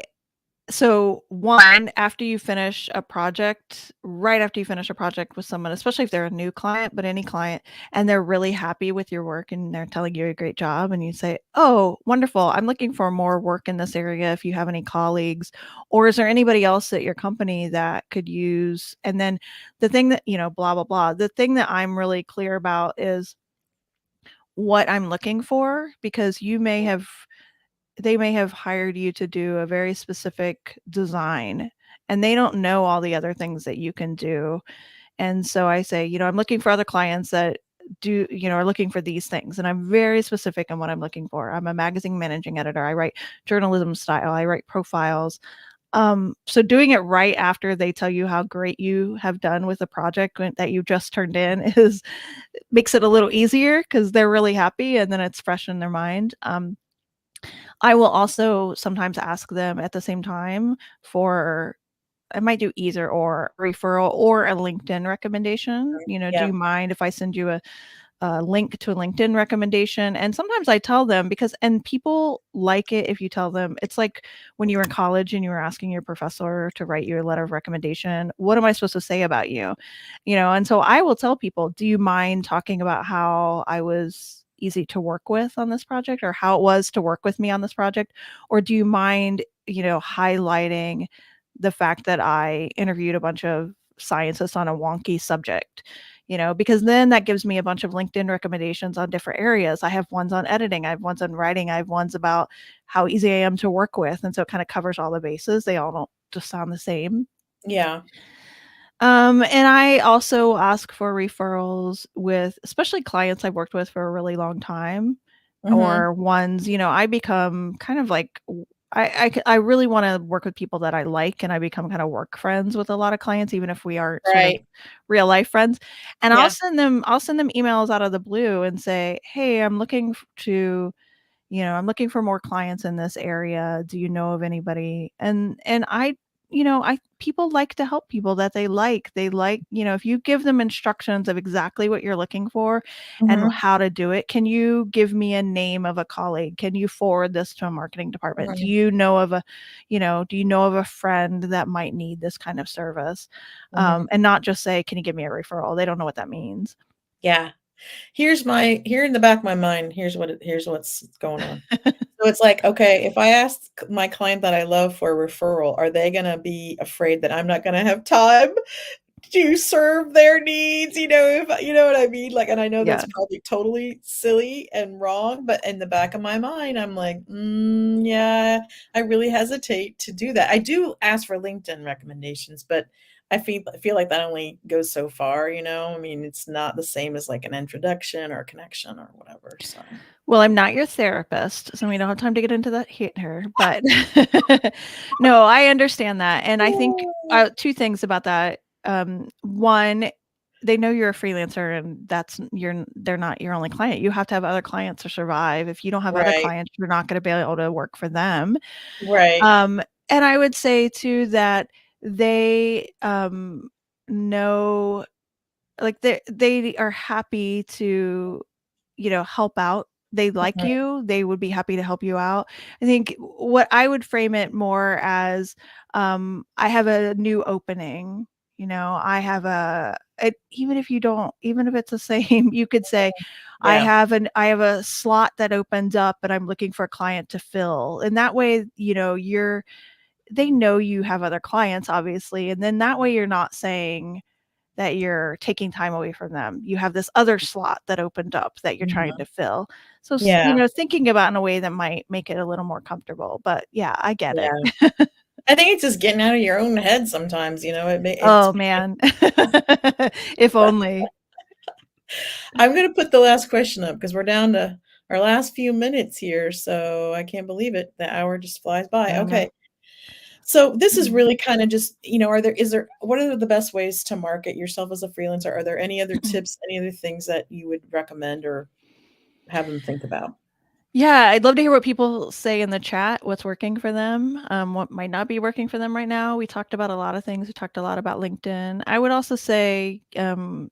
Speaker 2: so one, after you finish a project right after you finish a project with someone, especially if they're a new client, but any client, and they're really happy with your work and they're telling you a great job, and you say, "Oh, wonderful. I'm looking for more work in this area if you have any colleagues, or is there anybody else at your company that could use," and then the thing that, blah, blah, blah. The thing that I'm really clear about is what I'm looking for because they may have hired you to do a very specific design and they don't know all the other things that you can do. And so I say, I'm looking for other clients that are looking for these things. And I'm very specific on what I'm looking for. I'm a magazine managing editor. I write journalism style. I write profiles. So doing it right after they tell you how great you have done with the project that you just turned in is makes it a little easier because they're really happy and then it's fresh in their mind. I will also sometimes ask them at the same time for I might do either or referral or a LinkedIn recommendation. Do
Speaker 1: Yeah.
Speaker 2: you mind if I send you a link to a LinkedIn recommendation? And sometimes I tell them and people like it if you tell them. It's like when you were in college and you were asking your professor to write you a letter of recommendation. What am I supposed to say about you? And so I will tell people, do you mind talking about how I was easy to work with on this project, or how it was to work with me on this project? Or do you mind, highlighting the fact that I interviewed a bunch of scientists on a wonky subject? Because then that gives me a bunch of LinkedIn recommendations on different areas. I have ones on editing, I have ones on writing, I have ones about how easy I am to work with. And so it kind of covers all the bases. They all don't just sound the same.
Speaker 1: Yeah.
Speaker 2: And I also ask for referrals with, especially clients I've worked with for a really long time,
Speaker 1: Mhm.
Speaker 2: or ones, I become kind of like, I really want to work with people that I like, and I become kind of work friends with a lot of clients, even if we aren't sort of
Speaker 1: Right.
Speaker 2: real life friends. And
Speaker 1: Yeah.
Speaker 2: I'll send them emails out of the blue and say, hey, I'm looking for more clients in this area. Do you know of anybody? And I people like to help people that they like. They like, if you give them instructions of exactly what you're looking for and
Speaker 1: Mhm.
Speaker 2: how to do it. Can you give me a name of a colleague? Can you forward this to a marketing department?
Speaker 1: Mhm.
Speaker 2: Do you know of a friend that might need this kind of service?
Speaker 1: Mhm.
Speaker 2: And not just say, can you give me a referral? They don't know what that means.
Speaker 1: Yeah. Here in the back of my mind, here's what's going on. So it's like, okay, if I ask my client that I love for a referral, are they gonna be afraid that I'm not gonna have time to serve their needs, if you know what I mean? Like, and I know
Speaker 2: Yeah.
Speaker 1: that's probably totally silly and wrong, but in the back of my mind, I'm like, yeah, I really hesitate to do that. I do ask for LinkedIn recommendations, but I feel like that only goes so far, I mean, it's not the same as like an introduction or a connection or whatever. So
Speaker 2: Well, I'm not your therapist, so we don't have time to get into that here, but no, I understand that, and I think, 2 things about that. 1, they know you're a freelancer, and they're not your only client. You have to have other clients to survive. If you don't have other
Speaker 1: right,
Speaker 2: clients, you're not gonna be able to work for them.
Speaker 1: right.
Speaker 2: And I would say too that they, know, like, they are happy to, help out. They like
Speaker 1: Mhm,
Speaker 2: you, they would be happy to help you out. I think what I would frame it more as, I have a new opening, I have even if it's the same, you could say,
Speaker 1: yeah,
Speaker 2: I have a slot that opens up and I'm looking for a client to fill. And that way, they know you have other clients, obviously, and then that way you're not saying that you're taking time away from them. You have this other slot that opened up that you're trying
Speaker 1: mhm,
Speaker 2: to fill. So,
Speaker 1: yeah,
Speaker 2: thinking about in a way that might make it a little more comfortable, but yeah, I get it.
Speaker 1: yeah. I think it's just getting out of your own head sometimes, it's
Speaker 2: Oh, man. If only.
Speaker 1: I'm gonna put the last question up because we're down to our last few minutes here, so I can't believe it. The hour just flies by.
Speaker 2: I know.
Speaker 1: Okay. So this is
Speaker 2: Mhm.
Speaker 1: really kinda just, what are the best ways to market yourself as a freelancer? Are there any other tips, any other things that you would recommend or have them think about?
Speaker 2: Yeah, I'd love to hear what people say in the chat, what's working for them, what might not be working for them right now. We talked about a lot of things. We talked a lot about LinkedIn. I would also say, I can't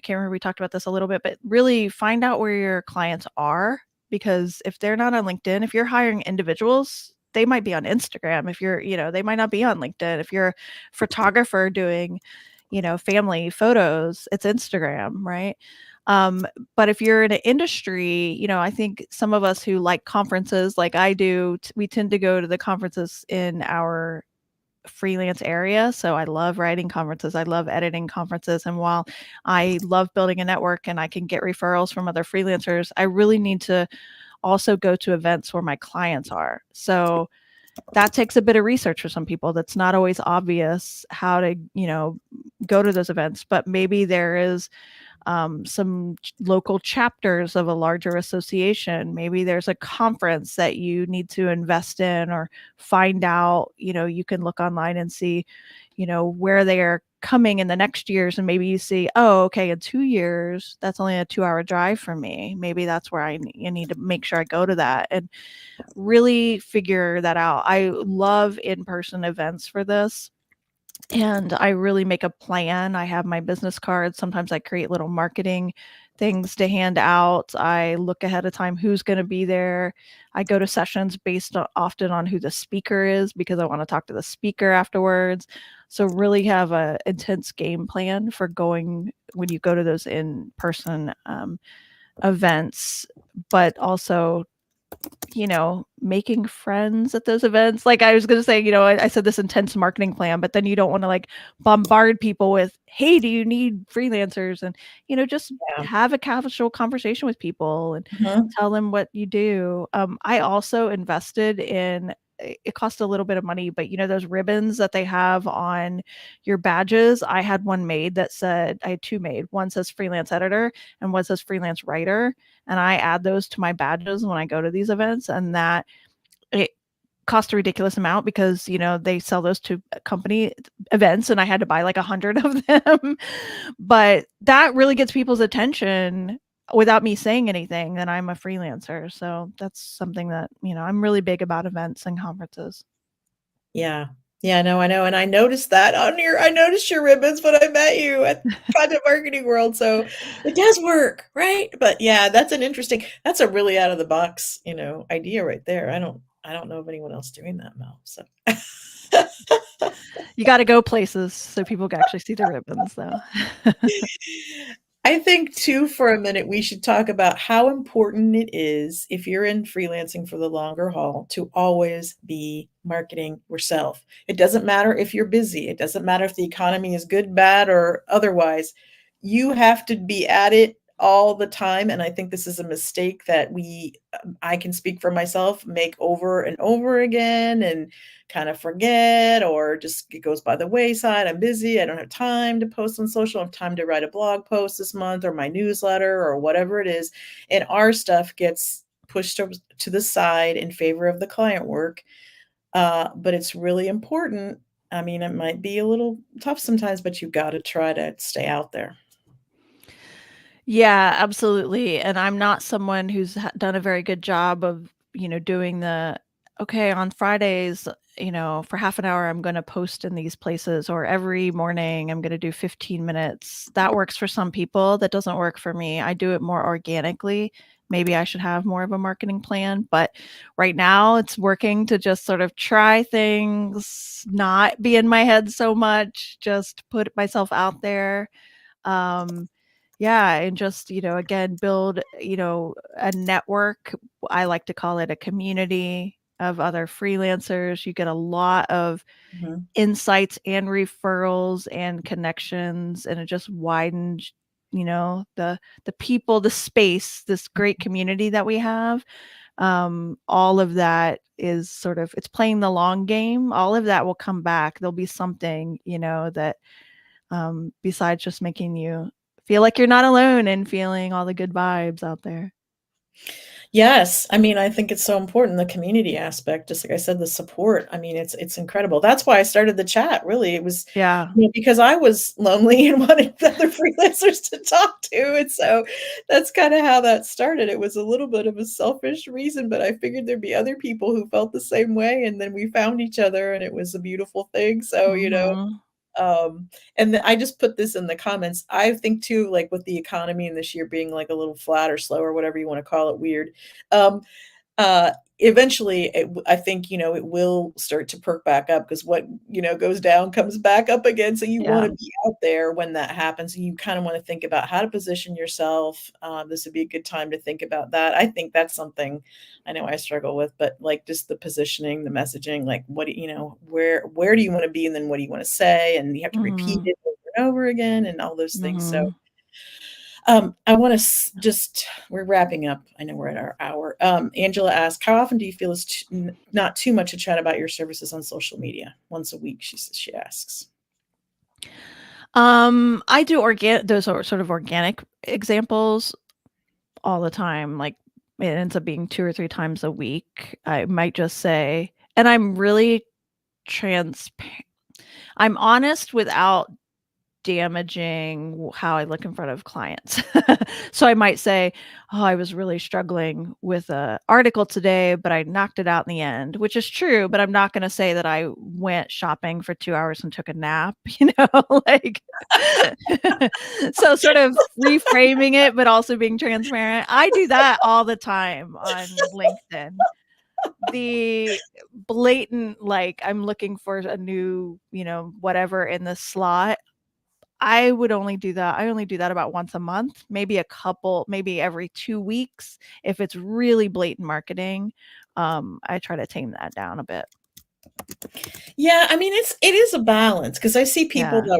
Speaker 2: remember, we talked about this a little bit, but really find out where your clients are, because if they're not on LinkedIn, if you're hiring individuals, they might be on Instagram. They might not be on LinkedIn. If you're a photographer doing, family photos, it's Instagram, right? Um, but if you're in an industry, I think some of us who like conferences like I do, we tend to go to the conferences in our freelance area. So I love writing conferences. I love editing conferences. And while I love building a network and I can get referrals from other freelancers, I really need to also go to events where my clients are. So that takes a bit of research for some people. That's not always obvious how to, go to those events, but maybe there is some local chapters of a larger association. Maybe there's a conference that you need to invest in or find out. You can look online and see, where they are coming in the next years. And maybe you see, oh, okay, in 2 years, that's only a 2-hour drive for me. Maybe that's where I need to make sure I go to that and really figure that out. I love in person events for this. And I really make a plan. I have my business cards. Sometimes I create little marketing things to hand out. I look ahead of time who's going to be there. I go to sessions based often on who the speaker is because I want to talk to the speaker afterwards. So really have a intense game plan for going when you go to those in-person events, but also making friends at those events. Like I was going to say, I said this intense marketing plan, but then you don't want to like bombard people with, hey, do you need freelancers? And, just
Speaker 1: Yeah.
Speaker 2: have a casual conversation with people and
Speaker 1: Mhm.
Speaker 2: tell them what you do. I also invested in, it cost a little bit of money, but those ribbons that they have on your badges, I had one made that said, I had two made. One says freelance editor and one says freelance writer. And I add those to my badges when I go to these events, and that it cost a ridiculous amount because they sell those to company events, and I had to buy like 100 of them. But that really gets people's attention without me saying anything that I'm a freelancer. So that's something that I'm really big about events and conferences.
Speaker 1: Yeah. Yeah, no, I know, and I noticed that on I noticed your ribbons when I met you at Content Marketing World, so it does work, right? But yeah, that's a really out of the box, idea right there. I don't know of anyone else doing that, Mel, so
Speaker 2: You got to go places so people can actually see the ribbons, though.
Speaker 1: I think too, for a minute, we should talk about how important it is if you're in freelancing for the longer haul to always be marketing yourself. It doesn't matter if you're busy. It doesn't matter if the economy is good, bad, or otherwise. You have to be at it all the time. And I think this is a mistake that I can speak for myself, make over and over again and kind of forget, or just it goes by the wayside. I'm busy. I don't have time to post on social. I have time to write a blog post this month or my newsletter or whatever it is. And our stuff gets pushed to the side in favor of the client work. But it's really important. I mean, it might be a little tough sometimes, but you got to try to stay out there.
Speaker 2: Yeah, absolutely. And I'm not someone who's done a very good job of, doing okay, on Fridays, for half an hour, I'm going to post in these places, or every morning I'm going to do 15 minutes. That works for some people. That doesn't work for me. I do it more organically. Maybe I should have more of a marketing plan, but right now it's working to just sort of try things, not be in my head so much, just put myself out there. Um, yeah, and just, again, build, a network. I like to call it a community of other freelancers. You get a lot of
Speaker 1: Mhm.
Speaker 2: insights and referrals and connections, and it just widens, the people, the space, this great community that we have. All of that is sort of, it's playing the long game. All of that will come back. There'll be something, that besides just making you feel like you're not alone and feeling all the good vibes out there.
Speaker 1: Yes, I mean, I think it's so important, the community aspect, just like I said, the support. I mean, it's incredible. That's why I started the chat, really. It was,
Speaker 2: Yeah.
Speaker 1: because I was lonely and wanted other freelancers to talk to, and so that's kinda how that started. It was a little bit of a selfish reason, but I figured there'd be other people who felt the same way, and then we found each other, and it was a beautiful thing, so,
Speaker 2: Mhm.
Speaker 1: and I just put this in the comments. I think too, like with the economy and this year being like a little flat or slow or whatever you want to call it, weird. Um, Eventually, I think, it will start to perk back up because what, goes down comes back up again. So you want
Speaker 2: Yeah.
Speaker 1: to be out there when that happens. You kind of want to think about how to position yourself. This would be a good time to think about that. I think that's something I know I struggle with, but like just the positioning, the messaging, like where do you want to be, and then what do you want to say, and you have to repeat
Speaker 2: Mhm.
Speaker 1: it over and over again, and all those things. So
Speaker 2: Mhm.
Speaker 1: I want to just, we're wrapping up. I know we're at our hour. Angela asked, how often do you feel it's not too much to chat about your services on social media? Once a week, she says, she asks.
Speaker 2: I do those are sort of organic examples all the time. Like it ends up being 2 or 3 times a week. I might just say, and I'm really transparent. I'm honest without damaging how I look in front of clients. So I might say, "Oh, I was really struggling with a article today, but I knocked it out in the end," which is true, but I'm not gonna say that I went shopping for 2 hours and took a nap, like so sort of reframing it, but also being transparent. I do that all the time on LinkedIn. The blatant, like, I'm looking for a new, whatever in the slot, I would only do that I only do that about once a month, maybe every 2 weeks. If it's really blatant marketing, I try to tame that down a bit.
Speaker 1: Yeah, I mean, it is a balance because I see people
Speaker 2: Yeah.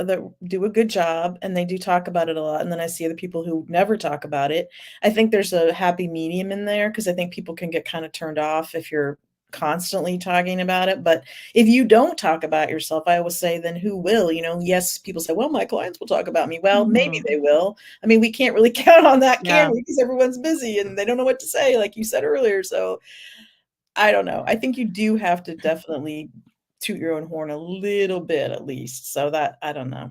Speaker 1: that do a good job and they do talk about it a lot, and then I see other people who never talk about it. I think there's a happy medium in there because I think people can get kinda turned off if you're constantly talking about it, but if you don't talk about yourself, I always say, then who will, you know? Yes, people say, "Well, my clients will talk about me." Well, maybe
Speaker 2: Mhm.
Speaker 1: they will. I mean, we can't really count on that, can
Speaker 2: Yeah.
Speaker 1: we? Because everyone's busy and they don't know what to say, like you said earlier, so I don't know. I think you do have to definitely toot your own horn a little bit at least, so that I don't know.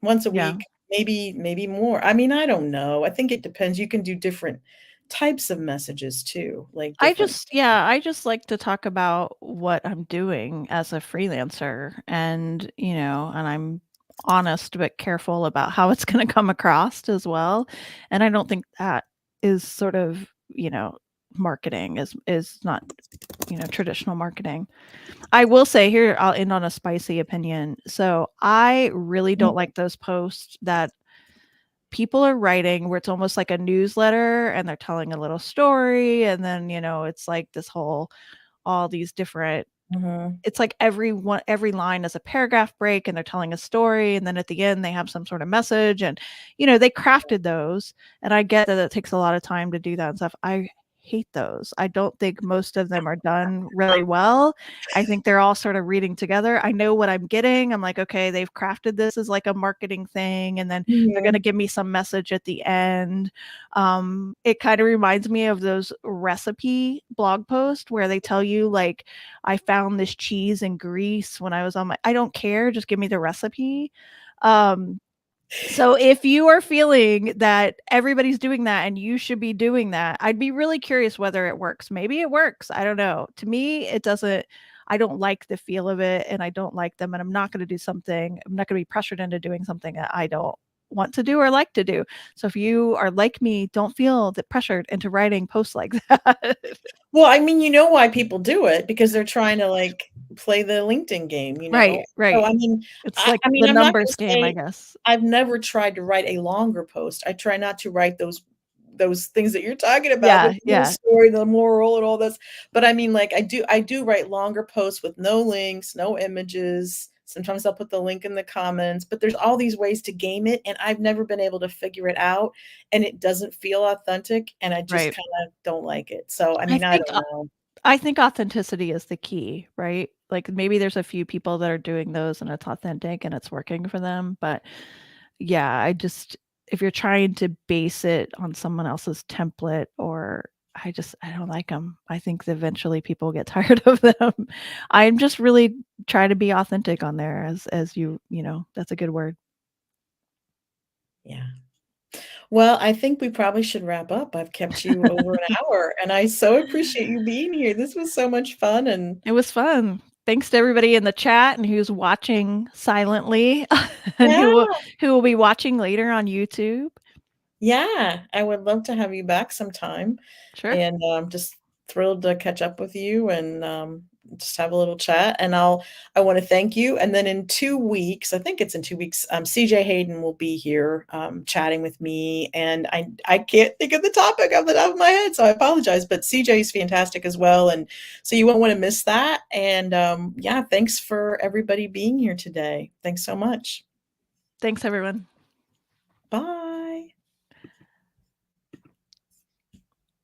Speaker 1: Once a
Speaker 2: Yeah.
Speaker 1: week, maybe more. I mean, I don't know. I think it depends. You can do different types of messages too, like different
Speaker 2: I just like to talk about what I'm doing as a freelancer and I'm honest but careful about how it's gonna come across as well, and I don't think that is sort of, marketing is not, traditional marketing. I will say here, I'll end on a spicy opinion. So, I really don't like those posts that people are writing where it's almost like a newsletter and they're telling a little story and then, it's like this whole all these different
Speaker 1: Mhm.
Speaker 2: it's like every line is a paragraph break and they're telling a story and then at the end they have some sort of message and they crafted those and I get that it takes a lot of time to do that and stuff. I hate those. I don't think most of them are done really well. I think they're all sort of reading together. I know what I'm getting. I'm like, okay, they've crafted this as like a marketing thing and then they're going to
Speaker 1: Mhm.
Speaker 2: give me some message at the end. It kind of reminds me of those recipe blog posts where they tell you like I found this cheese in Greece when I was on my I don't care, just give me the recipe. Um, so if you are feeling that everybody's doing that and you should be doing that, I'd be really curious whether it works. Maybe it works. I don't know. To me, it doesn't I don't like the feel of it and I don't like them and I'm not going to be pressured into doing something that I don't want to do or like to do. So if you are like me, don't feel that pressured into writing posts like that.
Speaker 1: Well, I mean, you know why people do it, because they're trying to, like, play the LinkedIn game, you know?
Speaker 2: Right,
Speaker 1: So,
Speaker 2: right.
Speaker 1: I mean
Speaker 2: It's like
Speaker 1: I mean,
Speaker 2: the
Speaker 1: I'm not
Speaker 2: numbers
Speaker 1: gonna
Speaker 2: game, I
Speaker 1: say
Speaker 2: guess.
Speaker 1: I've never tried to write a longer post. I try not to write those things that you're talking about with
Speaker 2: Yeah,
Speaker 1: the little
Speaker 2: yeah,
Speaker 1: story, the moral, and all this, but I mean, like, I do write longer posts with no links, no images. Sometimes I'll put the link in the comments, but there's all these ways to game it, and I've never been able to figure it out, and it doesn't feel authentic, and I just
Speaker 2: right.
Speaker 1: kinda don't like it. So, I
Speaker 2: I
Speaker 1: mean, I
Speaker 2: think
Speaker 1: don't know.
Speaker 2: I think authenticity is the key, right? Like, maybe there's a few people that are doing those and it's authentic and it's working for them, but yeah, I just if you're trying to base it on someone else's template or I don't like them. I think that eventually people get tired of them. I'm just really trying to be authentic on there as that's a good word.
Speaker 1: Yeah. Well, I think we probably should wrap up. I've kept you over an hour, and I so appreciate you being here. This was so much fun, and
Speaker 2: It was fun. Thanks to everybody in the chat and who's watching silently and
Speaker 1: yeah,
Speaker 2: who will be watching later on YouTube.
Speaker 1: yeah, I would love to have you back sometime,
Speaker 2: Sure.
Speaker 1: and, just thrilled to catch up with you and, just have a little chat, and I wanna thank you, and then in 2 weeks, I think it's in 2 weeks, CJ Hayden will be here, chatting with me, and I can't think of the topic off the top of my head, so I apologize, but CJ is fantastic as well, and so you won't wanna miss that, and, yeah, thanks for everybody being here today. Thanks so much.
Speaker 2: Thanks, everyone.